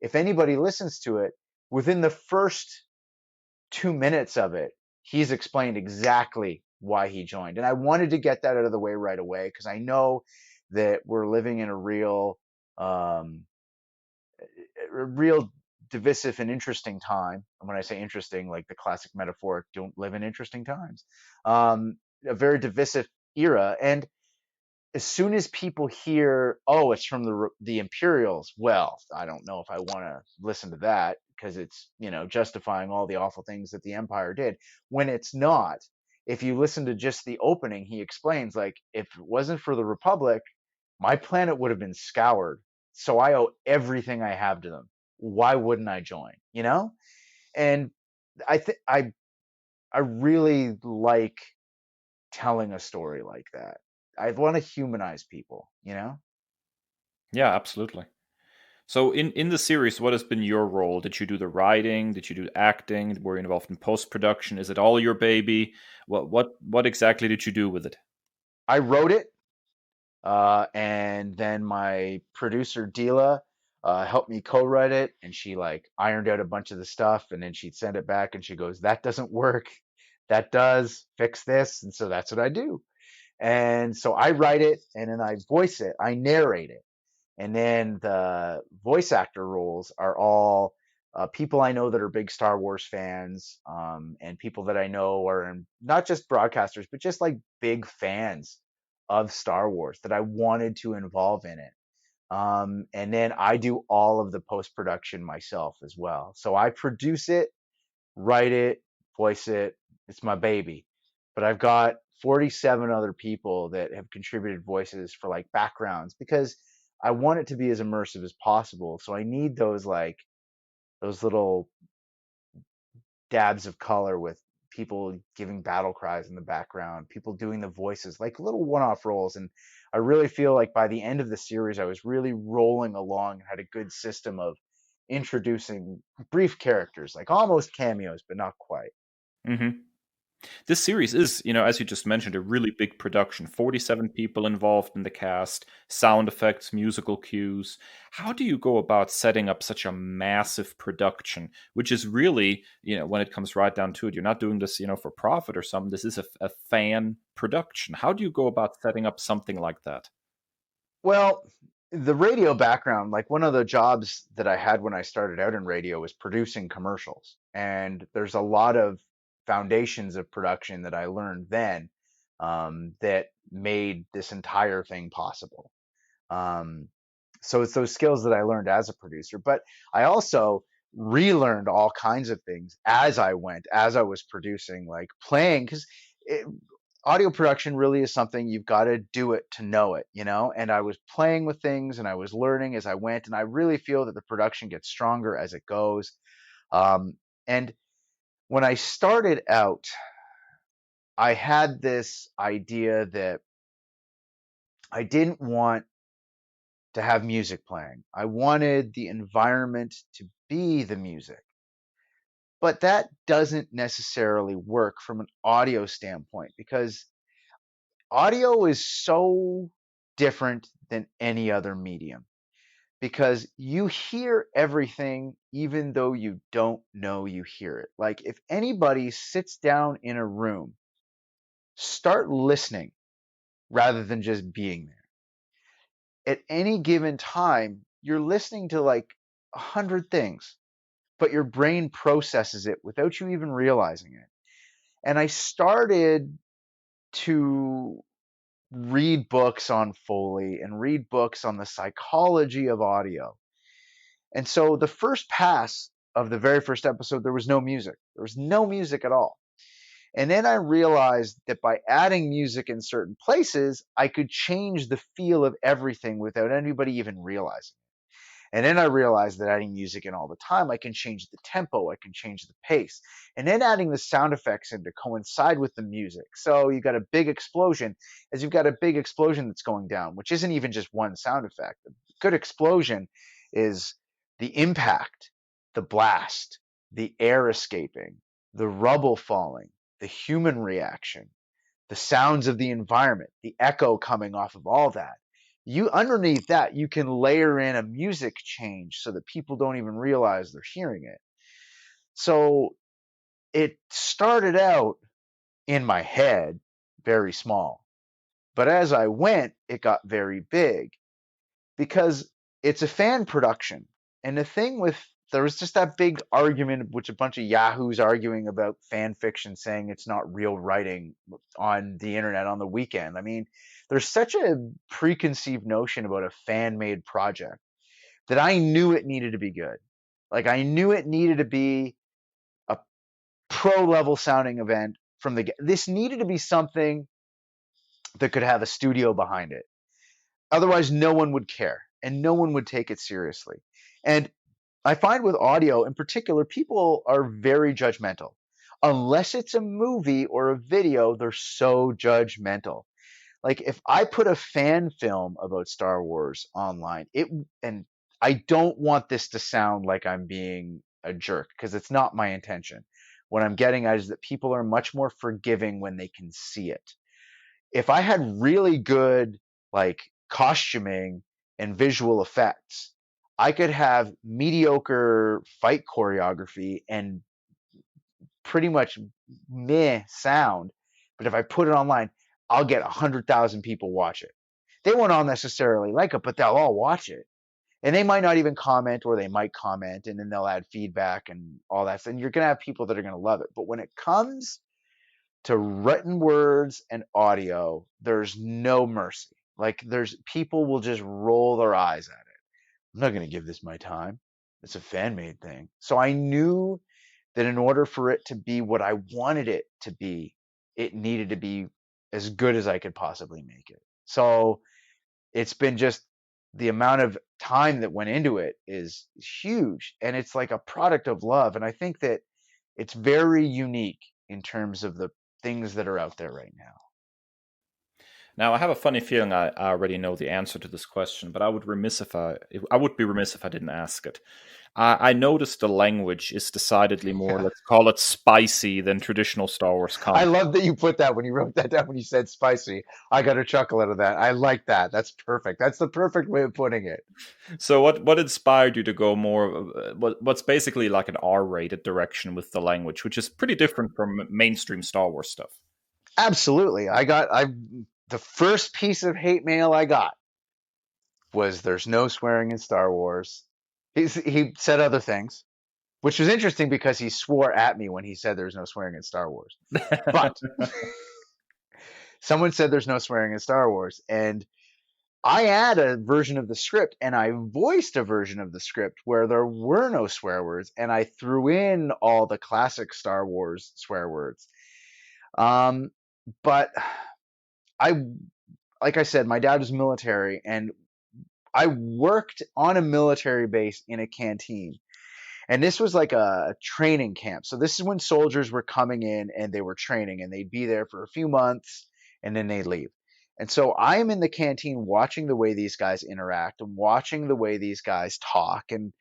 if anybody listens to it, within the first 2 minutes of it, he's explained exactly why he joined. And I wanted to get that out of the way right away because I know that we're living in um, a real divisive and interesting time. And when I say interesting, like the classic metaphor, don't live in interesting times. A very divisive era. And as soon as people hear, oh, it's from the Imperials, well, I don't know if I want to listen to that because it's, justifying all the awful things that the Empire did. When it's not, if you listen to just the opening, he explains, like, if it wasn't for the Republic, my planet would have been scoured. So I owe everything I have to them. Why wouldn't I join? And I think I really like telling a story like that. I want to humanize people. Yeah, absolutely. So in the series, what has been your role? Did you do the writing? Did you do acting? Were you involved in post-production? Is it all your baby? What exactly did you do with it? I wrote it, and then my producer Dila helped me co-write it, and she like ironed out a bunch of the stuff, and then she'd send it back, and she goes, "That doesn't work. That does. Fix this." And so that's what I do. And so I write it, and then I voice it. I narrate it. And then the voice actor roles are all people I know that are big Star Wars fans, and people that I know are not just broadcasters, but just like big fans of Star Wars that I wanted to involve in it. And then I do all of the post production myself as well. So I produce it, write it, voice it. It's my baby. But I've got 47 other people that have contributed voices for like backgrounds because I want it to be as immersive as possible. So I need those little dabs of color with people giving battle cries in the background, people doing the voices, like little one-off roles. And I really feel like by the end of the series, I was really rolling along and had a good system of introducing brief characters, like almost cameos, but not quite. Mm-hmm. This series is, as you just mentioned, a really big production. 47 people involved in the cast, sound effects, musical cues. How do you go about setting up such a massive production, which is really, when it comes right down to it, you're not doing this, for profit or something. This is a fan production. How do you go about setting up something like that? Well, the radio background, like one of the jobs that I had when I started out in radio was producing commercials. And there's a lot of foundations of production that I learned then that made this entire thing possible. Um, so it's those skills that I learned as a producer, but I also relearned all kinds of things as I went, as I was producing, like playing, because audio production really is something you've got to do it to know it. And I was playing with things and I was learning as I went, and I really feel that the production gets stronger as it goes. And when I started out, I had this idea that I didn't want to have music playing. I wanted the environment to be the music. But that doesn't necessarily work from an audio standpoint because audio is so different than any other medium because you hear everything even though you don't know you hear it. Like if anybody sits down in a room, start listening rather than just being there. At any given time, you're listening to like 100 things, but your brain processes it without you even realizing it. And I started to read books on Foley and read books on the psychology of audio. And so the first pass of the very first episode, there was no music. There was no music at all. And then I realized that by adding music in certain places, I could change the feel of everything without anybody even realizing. And then I realized that adding music in all the time, I can change the tempo, I can change the pace. And then adding the sound effects in to coincide with the music. So you got a big explosion, as you've got a big explosion that's going down, which isn't even just one sound effect. A good explosion is the impact, the blast, the air escaping, the rubble falling, the human reaction, the sounds of the environment, the echo coming off of all that. You underneath that, you can layer in a music change so that people don't even realize they're hearing it. So it started out in my head very small, but as I went, it got very big because it's a fan production. And the thing with there was just that big argument, which a bunch of yahoos arguing about fan fiction, saying it's not real writing on the internet on the weekend. I mean, there's such a preconceived notion about a fan made project that I knew it needed to be good. Like I knew it needed to be a pro level sounding event from the this needed to be something that could have a studio behind it. Otherwise, no one would care and no one would take it seriously. And I find with audio in particular, people are very judgmental. Unless it's a movie or a video, they're so judgmental. Like if I put a fan film about Star Wars online, and I don't want this to sound like I'm being a jerk because it's not my intention. What I'm getting at is that people are much more forgiving when they can see it. If I had really good like costuming and visual effects, I could have mediocre fight choreography and pretty much meh sound. But if I put it online, I'll get 100,000 people watch it. They won't all necessarily like it, but they'll all watch it. And they might not even comment, or they might comment, and then they'll add feedback and all that. And you're going to have people that are going to love it. But when it comes to written words and audio, there's no mercy. Like there's people will just roll their eyes at it. I'm not going to give this my time. It's a fan made thing. So I knew that in order for it to be what I wanted it to be, it needed to be as good as I could possibly make it. So it's been just the amount of time that went into it is huge. And it's like a product of love. And I think that it's very unique in terms of the things that are out there right now. Now, I have a funny feeling I already know the answer to this question, but I would be remiss if I didn't ask it. I noticed the language is decidedly more, let's call it spicy than traditional Star Wars I content. love that you put that when you wrote that down when you said spicy. I got a chuckle out of that. I like that. That's perfect. That's the perfect way of putting it. So, what inspired you to go more? What's basically like an R-rated direction with the language, which is pretty different from mainstream Star Wars stuff. Absolutely. The first piece of hate mail I got was there's no swearing in Star Wars. He said other things, which was interesting because he swore at me when he said there's no swearing in Star Wars. But someone said there's no swearing in Star Wars, and I had a version of the script and I voiced a version of the script where there were no swear words, and I threw in all the classic Star Wars swear words. But like I said, my dad was military, and I worked on a military base in a canteen. And this was like a training camp. So this is when soldiers were coming in and they were training, and they'd be there for a few months and then they'd leave. And so I'm in the canteen watching the way these guys interact and watching the way these guys talk, and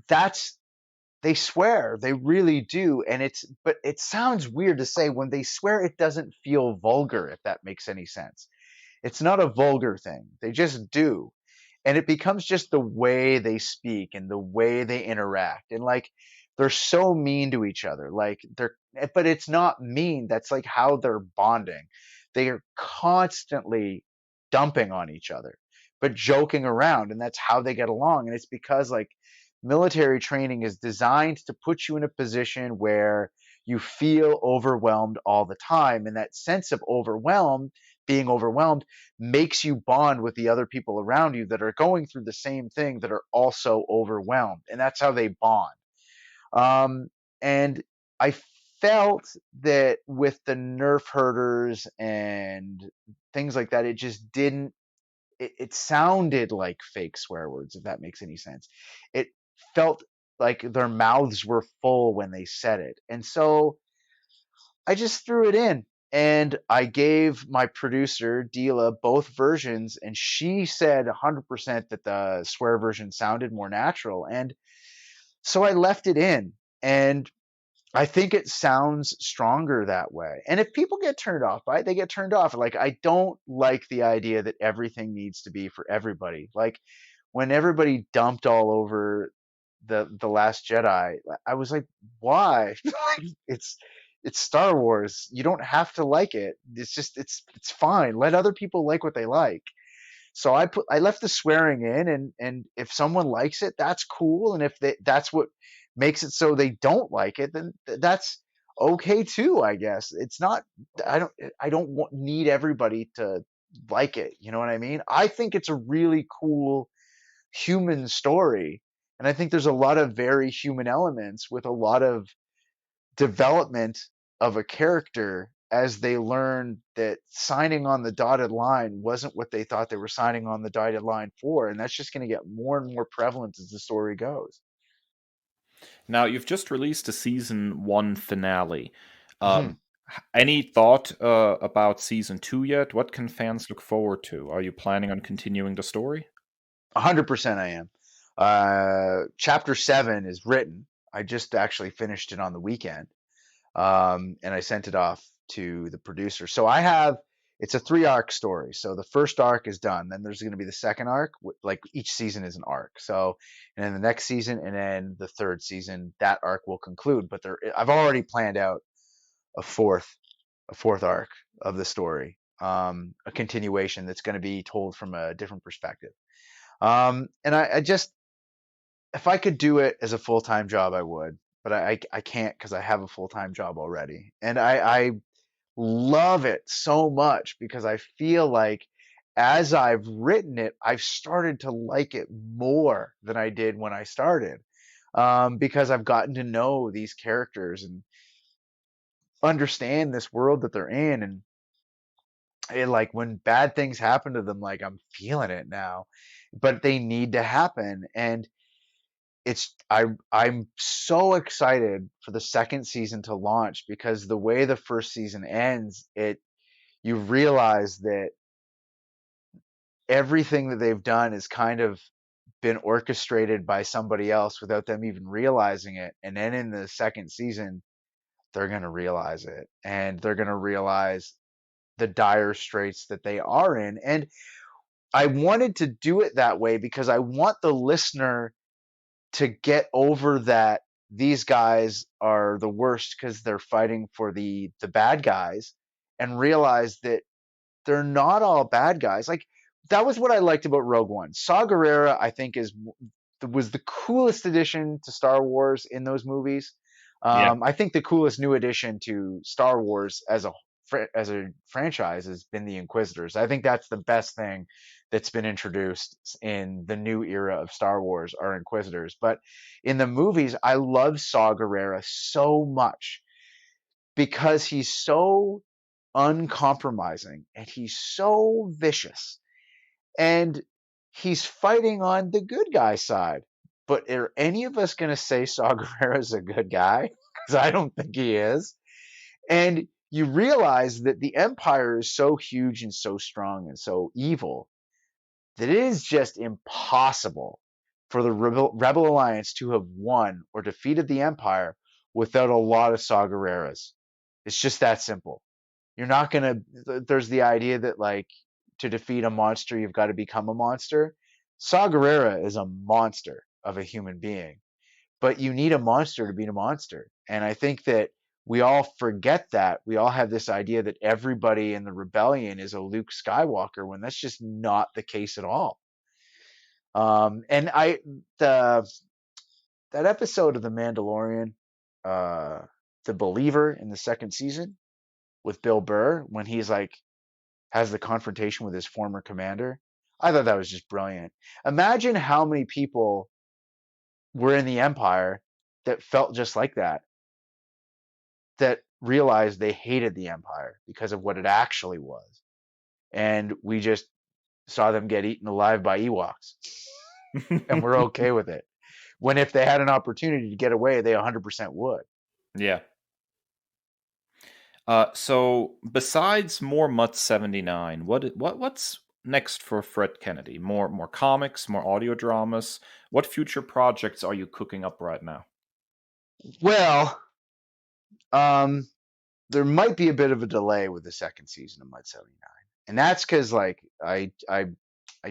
that's they swear, they really do. But it sounds weird to say when they swear it doesn't feel vulgar, if that makes any sense. It's not a vulgar thing. They just do. And it becomes just the way they speak and the way they interact. And like they're so mean to each other. But it's not mean. That's like how they're bonding. They are constantly dumping on each other, but joking around. And that's how they get along. And it's because like military training is designed to put you in a position where you feel overwhelmed all the time. And that sense of being overwhelmed makes you bond with the other people around you that are going through the same thing, that are also overwhelmed. And that's how they bond. And I felt that with the nerf herders and things like that, it just didn't, it sounded like fake swear words, if that makes any sense. It felt like their mouths were full when they said it. And so I just threw it in. And I gave my producer, Dila, both versions, and she said 100% that the swear version sounded more natural. And so I left it in. And I think it sounds stronger that way. And if people get turned off by it, they get turned off. Like, I don't like the idea that everything needs to be for everybody. Like, when everybody dumped all over the Last Jedi, I was like, why? Like, it's Star Wars. You don't have to like it. It's just it's fine. Let other people like what they like. So I left the swearing in, and if someone likes it, that's cool. And if that's what makes it so they don't like it, then that's okay too, I guess. It's not. I don't need everybody to like it. You know what I mean? I think it's a really cool human story, and I think there's a lot of very human elements with a lot of development of a character as they learn that signing on the dotted line wasn't what they thought they were signing on the dotted line for. And that's just going to get more and more prevalent as the story goes. Now, you've just released a season 1 finale. Mhm. Any thought about season 2 yet? What can fans look forward to? Are you planning on continuing the story? 100% I am. Chapter 7 is written. I just actually finished it on the weekend. And I sent it off to the producer. So it's a 3 arc story. So the first arc is done. Then there's going to be the second arc. Like, each season is an arc. So, and then the next season, and then the third season, that arc will conclude. But I've already planned out a fourth, a fourth arc of the story, a continuation that's going to be told from a different perspective. And I just, if I could do it as a full-time job, I would, but I can't because I have a full-time job already. And I love it so much because I feel like as I've written it, I've started to like it more than I did when I started. Because I've gotten to know these characters and understand this world that they're in. And like, when bad things happen to them, like, I'm feeling it now, but they need to happen. And I'm so excited for the second season to launch, because the way the first season ends, you realize that everything that they've done has kind of been orchestrated by somebody else without them even realizing it. And then in the second season, they're going to realize it, and they're going to realize the dire straits that they are in. And I wanted to do it that way because I want the listener to get over that these guys are the worst because they're fighting for the bad guys, and realize that they're not all bad guys. Like, that was what I liked about Rogue One. Saw Gerrera, I think, was the coolest addition to Star Wars in those movies. Yeah. I think the coolest new addition to Star Wars as a franchise has been the Inquisitors. I think that's the best thing that's been introduced in the new era of Star Wars, are Inquisitors. But in the movies, I love Saw Gerrera so much because he's so uncompromising and he's so vicious, and he's fighting on the good guy side. But are any of us going to say Saw Gerrera is a good guy? Because I don't think he is. And you realize that the Empire is so huge and so strong and so evil that it is just impossible for the Rebel Alliance to have won or defeated the Empire without a lot of Saw Gerreras. It's just that simple. You're not going to, there's the idea that, like, to defeat a monster, you've got to become a monster. Saw Gerrera is a monster of a human being, but you need a monster to beat a monster. And I think that we all forget that. We all have this idea that everybody in the rebellion is a Luke Skywalker, when that's just not the case at all. And the that episode of The Mandalorian, uh, The Believer, in the second season with Bill Burr, when he's like, has the confrontation with his former commander, I thought that was just brilliant. Imagine how many people were in the Empire that felt just like that realized they hated the Empire because of what it actually was. And we just saw them get eaten alive by Ewoks. And we're okay with it. When if they had an opportunity to get away, they 100% would. Yeah. So besides more Mutt 79, what's next for Fred Kennedy? More comics, more audio dramas. What future projects are you cooking up right now? Well, there might be a bit of a delay with the second season of Mud 79, and that's because like I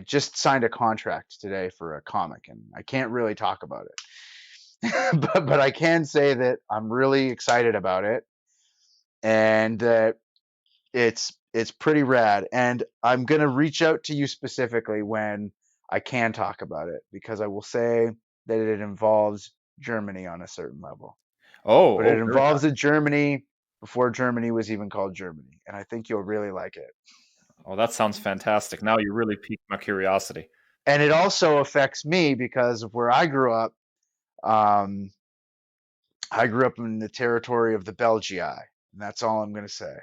just signed a contract today for a comic, and I can't really talk about it, but I can say that I'm really excited about it, and that it's pretty rad, and I'm gonna reach out to you specifically when I can talk about it, because I will say that it involves Germany on a certain level, but it Oh, very involves nice. a Germany before Germany was even called Germany, and I think you'll really like it. Oh, that sounds fantastic. Now you really piqued my curiosity. And it also affects me because of where I grew up. Um, I grew up in the territory of the Belgii, and that's all I'm going to say.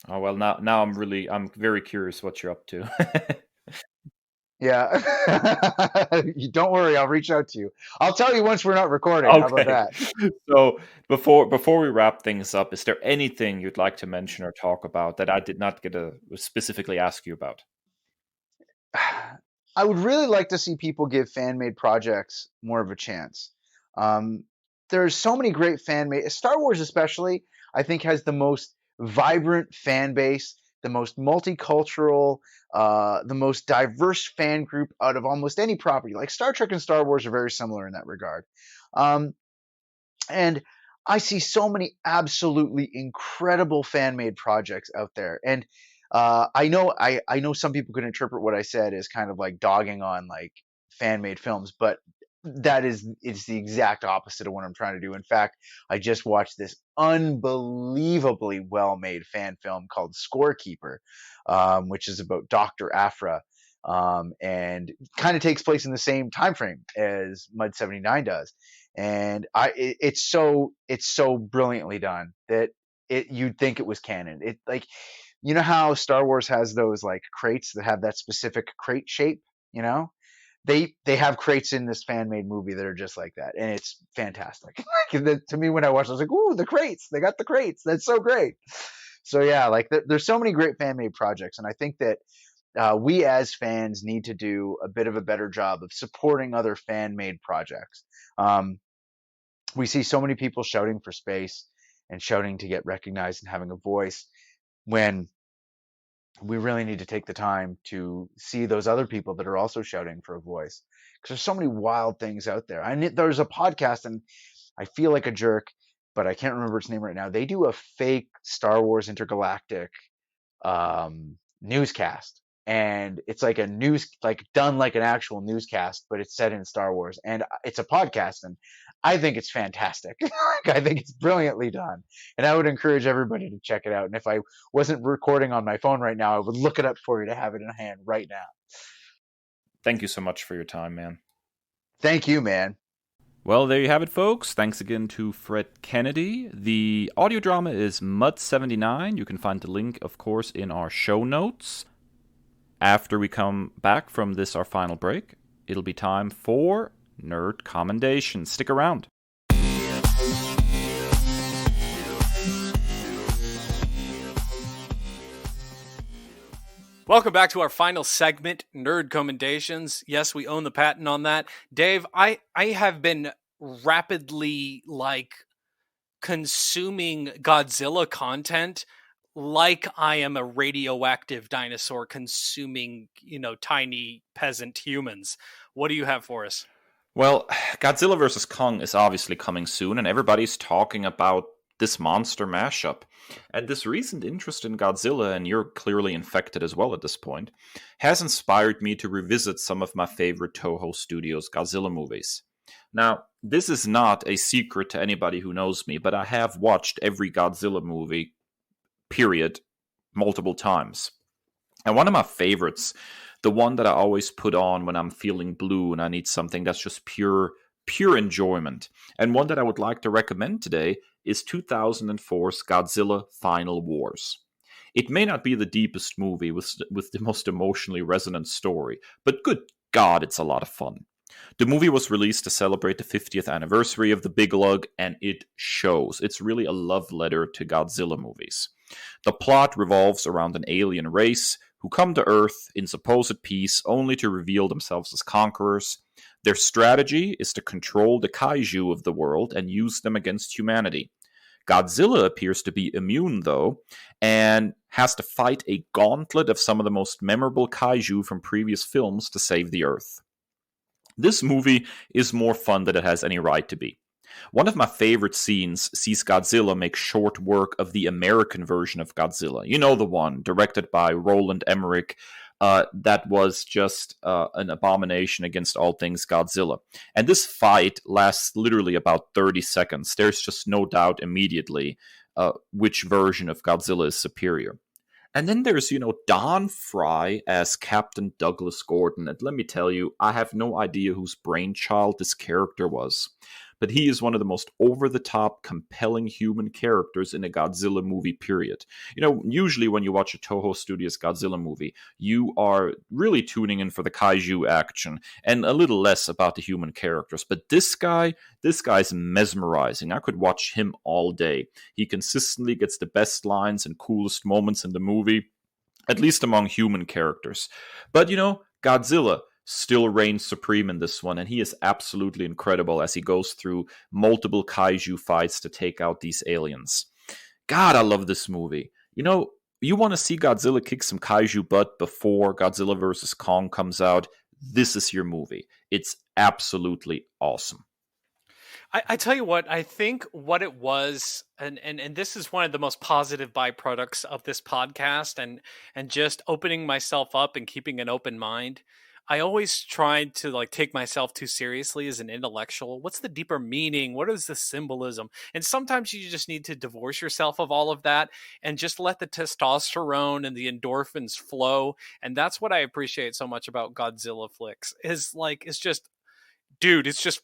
Oh well, now I'm very curious what you're up to. Yeah. You don't worry, I'll reach out to you. I'll tell you once we're not recording. How about Okay. that? So before we wrap things up, is there anything you'd like to mention or talk about that I did not get to specifically ask you about? I would really like to see people give fan made projects more of a chance. Um, there's so many great fan made, Star Wars especially, I think has the most vibrant fan base, the most multicultural, the most diverse fan group out of almost any property. Like Star Trek and Star Wars are very similar in that regard. Um, and I see so many absolutely incredible fan made projects out there. And I know some people could interpret what I said as kind of like dogging on like fan made films, but that is it's the exact opposite of what I'm trying to do. In fact, I just watched this unbelievably well made fan film called Scorekeeper, which is about Dr. Afra. And kind of takes place in the same time frame as Mud 79 does, and it's so brilliantly done that you'd think it was canon. It like, you know how Star Wars has those like crates that have that specific crate shape, you know? They have crates in this fan made movie that are just like that, and it's fantastic. To me, when I watched, I was like, "Ooh, the crates! They got the crates! That's so great!" So yeah, like there's so many great fan made projects, and I think that we as fans need to do a bit of a better job of supporting other fan made projects. Um, we see so many people shouting for space and shouting to get recognized and having a voice, when we really need to take the time to see those other people that are also shouting for a voice, because there's so many wild things out there. There's a podcast, and I feel like a jerk, but I can't remember its name right now. They do a fake Star Wars intergalactic newscast, and it's like a news, like done like an actual newscast, but it's set in Star Wars, and it's a podcast, and I think it's fantastic. I think it's brilliantly done, and I would encourage everybody to check it out. And if I wasn't recording on my phone right now, I would look it up for you to have it in hand right now. Thank you so much for your time, man. Thank you, man. Well, there you have it, folks. Thanks again to Fred Kennedy. The audio drama is Mud 79. You can find the link, of course, in our show notes. After we come back from this, our final break, it'll be time for Nerd Commendations. Stick around. Welcome back to our final segment, Nerd Commendations. Yes, we own the patent on that. Dave, I have been rapidly consuming Godzilla content like I am a radioactive dinosaur consuming, tiny peasant humans. What do you have for us? Well, Godzilla vs. Kong is obviously coming soon, and everybody's talking about this monster mashup. And this recent interest in Godzilla, and you're clearly infected as well at this point, has inspired me to revisit some of my favorite Toho Studios Godzilla movies. Now, this is not a secret to anybody who knows me, but I have watched every Godzilla movie, period, multiple times. And one of my favorites, the one that I always put on when I'm feeling blue and I need something that's just pure enjoyment, and one that I would like to recommend today, is 2004's Godzilla Final Wars. It may not be the deepest movie with the most emotionally resonant story, but good God, it's a lot of fun. The movie was released to celebrate the 50th anniversary of the Big Lug, and it shows. It's really a love letter to Godzilla movies. The plot revolves around an alien race who come to Earth in supposed peace only to reveal themselves as conquerors. Their strategy is to control the kaiju of the world and use them against humanity. Godzilla appears to be immune, though, and has to fight a gauntlet of some of the most memorable kaiju from previous films to save the Earth. This movie is more fun than it has any right to be. One of my favorite scenes sees Godzilla make short work of the American version of Godzilla. You know, the one directed by Roland Emmerich, that was just an abomination against all things Godzilla. And this fight lasts literally about 30 seconds. There's just no doubt immediately which version of Godzilla is superior. And then there's, Don Fry as Captain Douglas Gordon. And let me tell you, I have no idea whose brainchild this character was. But he is one of the most over-the-top, compelling human characters in a Godzilla movie, period. Usually when you watch a Toho Studios Godzilla movie, you are really tuning in for the kaiju action and a little less about the human characters. But this guy's mesmerizing. I could watch him all day. He consistently gets the best lines and coolest moments in the movie, at least among human characters. But, Godzilla still reigns supreme in this one, and he is absolutely incredible as he goes through multiple kaiju fights to take out these aliens. God, I love this movie. You want to see Godzilla kick some kaiju butt before Godzilla vs. Kong comes out, this is your movie. It's absolutely awesome. I tell you what, I think what it was, and this is one of the most positive byproducts of this podcast, and just opening myself up and keeping an open mind. I always tried to take myself too seriously as an intellectual. What's the deeper meaning? What is the symbolism? And sometimes you just need to divorce yourself of all of that and just let the testosterone and the endorphins flow. And that's what I appreciate so much about Godzilla flicks it's just, dude, it's just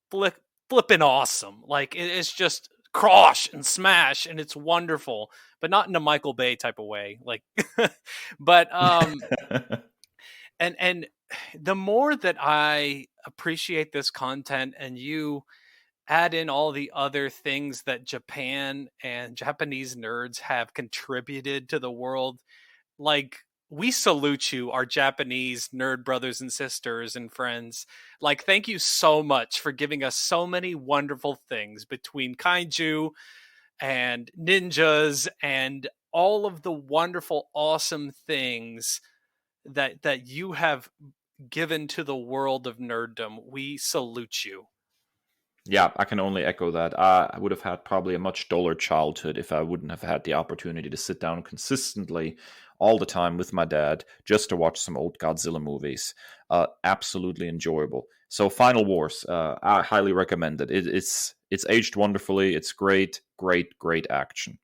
flipping awesome. It's just crush and smash and it's wonderful, but not in a Michael Bay type of way. But, And the more that I appreciate this content and you add in all the other things that Japan and Japanese nerds have contributed to the world, we salute you, our Japanese nerd brothers and sisters and friends. Thank you so much for giving us so many wonderful things between kaiju and ninjas and all of the wonderful, awesome things that you have given to the world of nerddom. We salute you. Yeah, I can only echo that. I would have had probably a much duller childhood if I wouldn't have had the opportunity to sit down consistently all the time with my dad just to watch some old Godzilla movies. Absolutely enjoyable. So Final Wars, I highly recommend it. It's aged wonderfully. It's great action.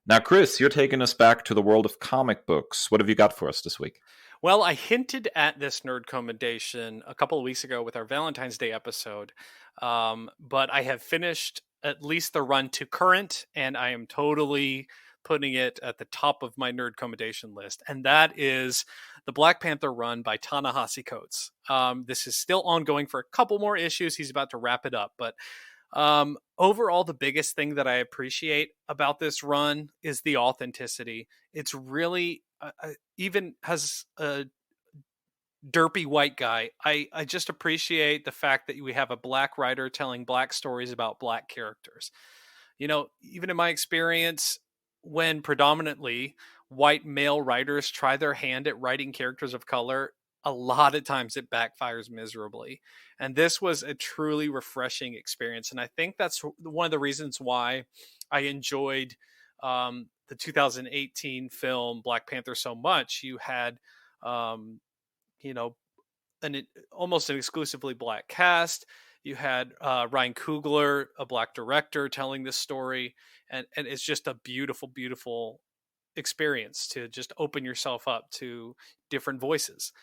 Now, Kris, you're taking us back to the world of comic books. What have you got for us this week? Well, I hinted at this nerd commendation a couple of weeks ago with our Valentine's Day episode, but I have finished at least the run to current, and I am totally putting it at the top of my nerd commendation list, and that is the Black Panther run by Ta-Nehisi Coates. This is still ongoing for a couple more issues. He's about to wrap it up, but overall, the biggest thing that I appreciate about this run is the authenticity. It's really even as a derpy white guy, I just appreciate the fact that we have a black writer telling black stories about black characters. Even in my experience, when predominantly white male writers try their hand at writing characters of color, a lot of times it backfires miserably. And this was a truly refreshing experience. And I think that's one of the reasons why I enjoyed the 2018 film Black Panther so much. You had, almost an exclusively black cast. You had Ryan Coogler, a black director, telling this story. And it's just a beautiful, beautiful experience to just open yourself up to different voices.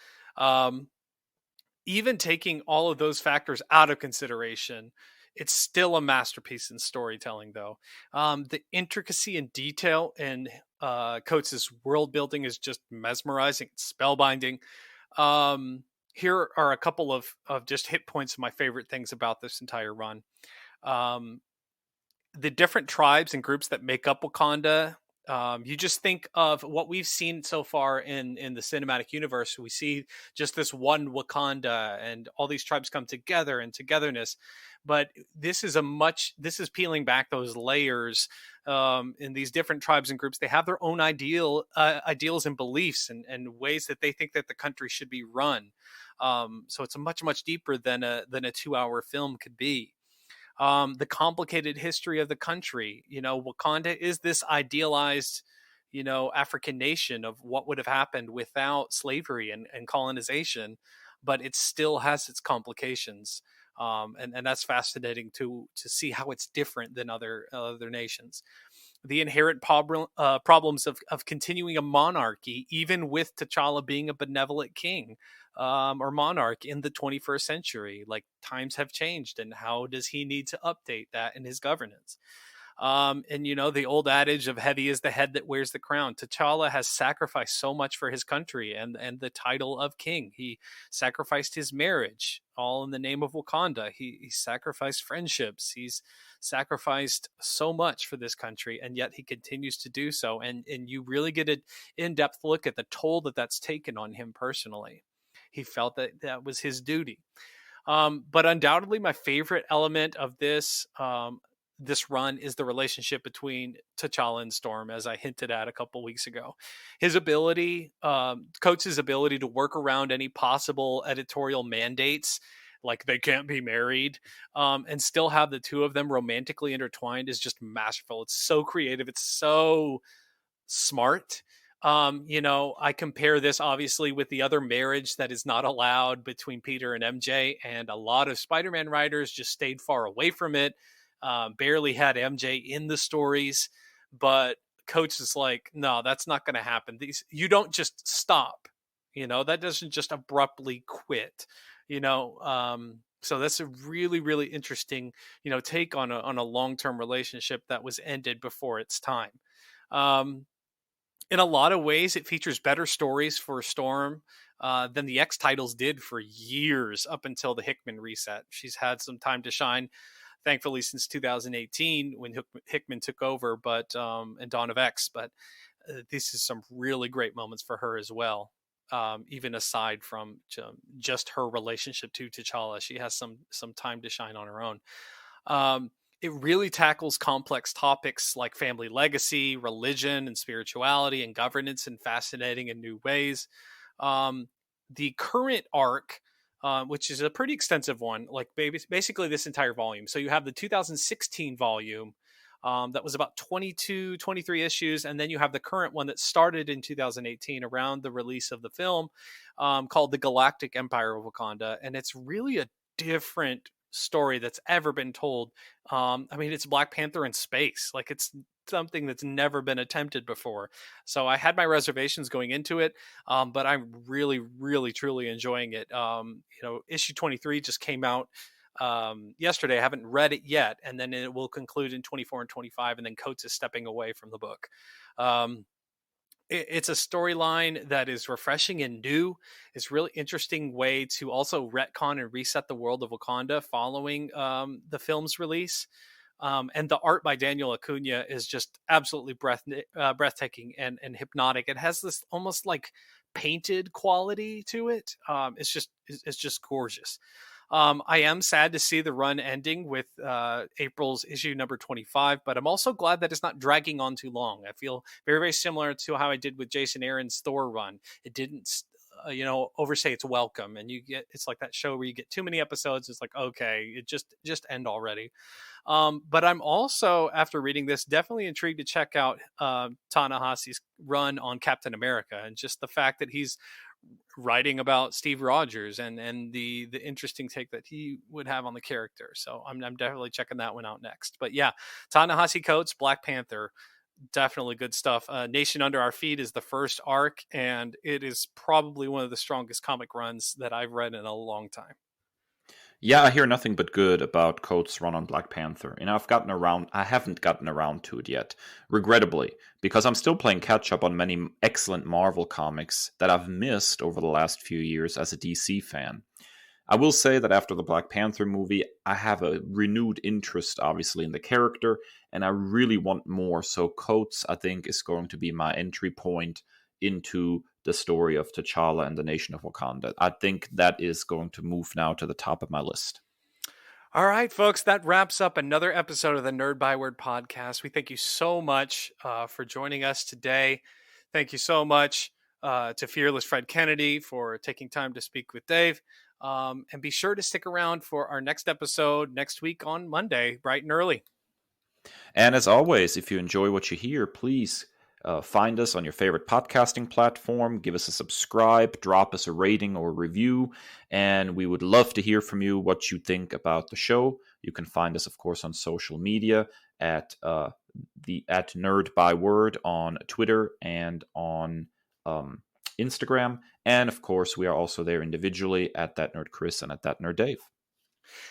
Even taking all of those factors out of consideration, it's still a masterpiece in storytelling, though. The intricacy and detail in Coates' world building is just mesmerizing, spellbinding. Here are a couple of just hit points of my favorite things about this entire run. The different tribes and groups that make up Wakanda You just think of what we've seen so far in the cinematic universe. We see just this one Wakanda and all these tribes come together and togetherness. But this is peeling back those layers in these different tribes and groups. They have their own ideals and beliefs and ways that they think that the country should be run. So it's a much deeper than a 2-hour film could be. The complicated history of the country. Wakanda is this idealized, African nation of what would have happened without slavery and colonization, but it still has its complications. And that's fascinating to see how it's different than other nations. The inherent problems of continuing a monarchy, even with T'Challa being a benevolent king or monarch in the 21st century. Like, times have changed, and how does he need to update that in his governance? And the old adage of heavy is the head that wears the crown. T'Challa has sacrificed so much for his country and the title of king. He sacrificed his marriage, all in the name of Wakanda. He sacrificed friendships. He's sacrificed so much for this country, and yet he continues to do so. And you really get an in-depth look at the toll that's taken on him personally. He felt that was his duty. But undoubtedly, my favorite element of this run is the relationship between T'Challa and Storm, as I hinted at a couple weeks ago. His ability, Coates' ability to work around any possible editorial mandates, like they can't be married, and still have the two of them romantically intertwined, is just masterful. It's so creative. It's so smart. I compare this obviously with the other marriage that is not allowed between Peter and MJ, and a lot of Spider-Man writers just stayed far away from it. Barely had MJ in the stories, but Coach is like, no, that's not going to happen. You don't just stop, that doesn't just abruptly quit, so that's a really, really interesting, take on a long-term relationship that was ended before its time. In a lot of ways, it features better stories for Storm than the X titles did for years up until the Hickman reset. She's had some time to shine, thankfully, since 2018 when Hickman took over, and Dawn of X. But this is some really great moments for her as well. Even aside from just her relationship to T'Challa, she has some time to shine on her own. It really tackles complex topics like family legacy, religion, and spirituality, and governance in fascinating and new ways. The current arc, which is a pretty extensive one, like basically this entire volume. So you have the 2016 volume that was about 22, 23 issues. And then you have the current one that started in 2018 around the release of the film called The Galactic Empire of Wakanda. And it's really a different story that's ever been told. It's Black Panther in space. Like, it's something that's never been attempted before. So I had my reservations going into it, but I'm really, really, truly enjoying it. Issue 23 just came out yesterday. I haven't read it yet, and then it will conclude in 24 and 25, and then Coates is stepping away from the book. It's a storyline that is refreshing and new. It's a really interesting way to also retcon and reset the world of Wakanda following the film's release. And the art by Daniel Acuna is just absolutely breathtaking and hypnotic. It has this almost like painted quality to it. It's just gorgeous. I am sad to see the run ending with April's issue number 25, but I'm also glad that it's not dragging on too long. I feel very, very similar to how I did with Jason Aaron's Thor run. It didn't, overstay its welcome, and it's like that show where you get too many episodes. It's like, okay, it just end already. But I'm also, after reading this, definitely intrigued to check out Ta-Nehisi's run on Captain America, and just the fact that he's writing about Steve Rogers and the interesting take that he would have on the character. So I'm definitely checking that one out next. But yeah, Ta-Nehisi Coates, Black Panther, definitely good stuff. Nation Under Our Feet is the first arc, and it is probably one of the strongest comic runs that I've read in a long time. Yeah, I hear nothing but good about Coates' run on Black Panther, and I haven't gotten around to it yet, regrettably, because I'm still playing catch-up on many excellent Marvel comics that I've missed over the last few years as a DC fan. I will say that after the Black Panther movie, I have a renewed interest, obviously, in the character, and I really want more. So Coates, I think, is going to be my entry point into the story of T'Challa and the nation of Wakanda. I think that is going to move now to the top of my list. All right, folks, that wraps up another episode of the Nerd Byword podcast. We thank you so much for joining us today. Thank you so much to fearless Fred Kennedy for taking time to speak with Dave. And be sure to stick around for our next episode next week on Monday, bright and early. And as always, if you enjoy what you hear, please find us on your favorite podcasting platform, give us a subscribe, drop us a rating or review, and we would love to hear from you what you think about the show. You can find us, of course, on social media at Nerd Byword on Twitter and on Instagram, and of course, we are also there individually at That Nerd Kris and at That Nerd Dave.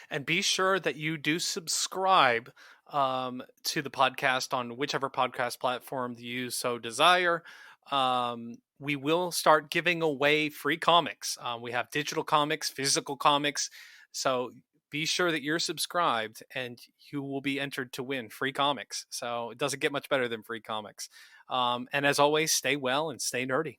And be sure that you do subscribe to the podcast on whichever podcast platform you so desire. We will start giving away free comics. We have digital comics, physical comics. So be sure that you're subscribed and you will be entered to win free comics. So it doesn't get much better than free comics. And as always, stay well and stay nerdy.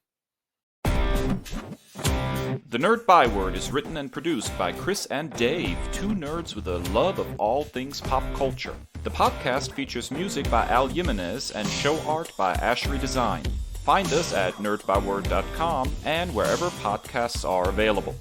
The Nerd Byword is written and produced by Kris and Dave, two nerds with a love of all things pop culture. The podcast features music by Al Jimenez and show art by Ashery Design. Find us at nerdbyword.com and wherever podcasts are available.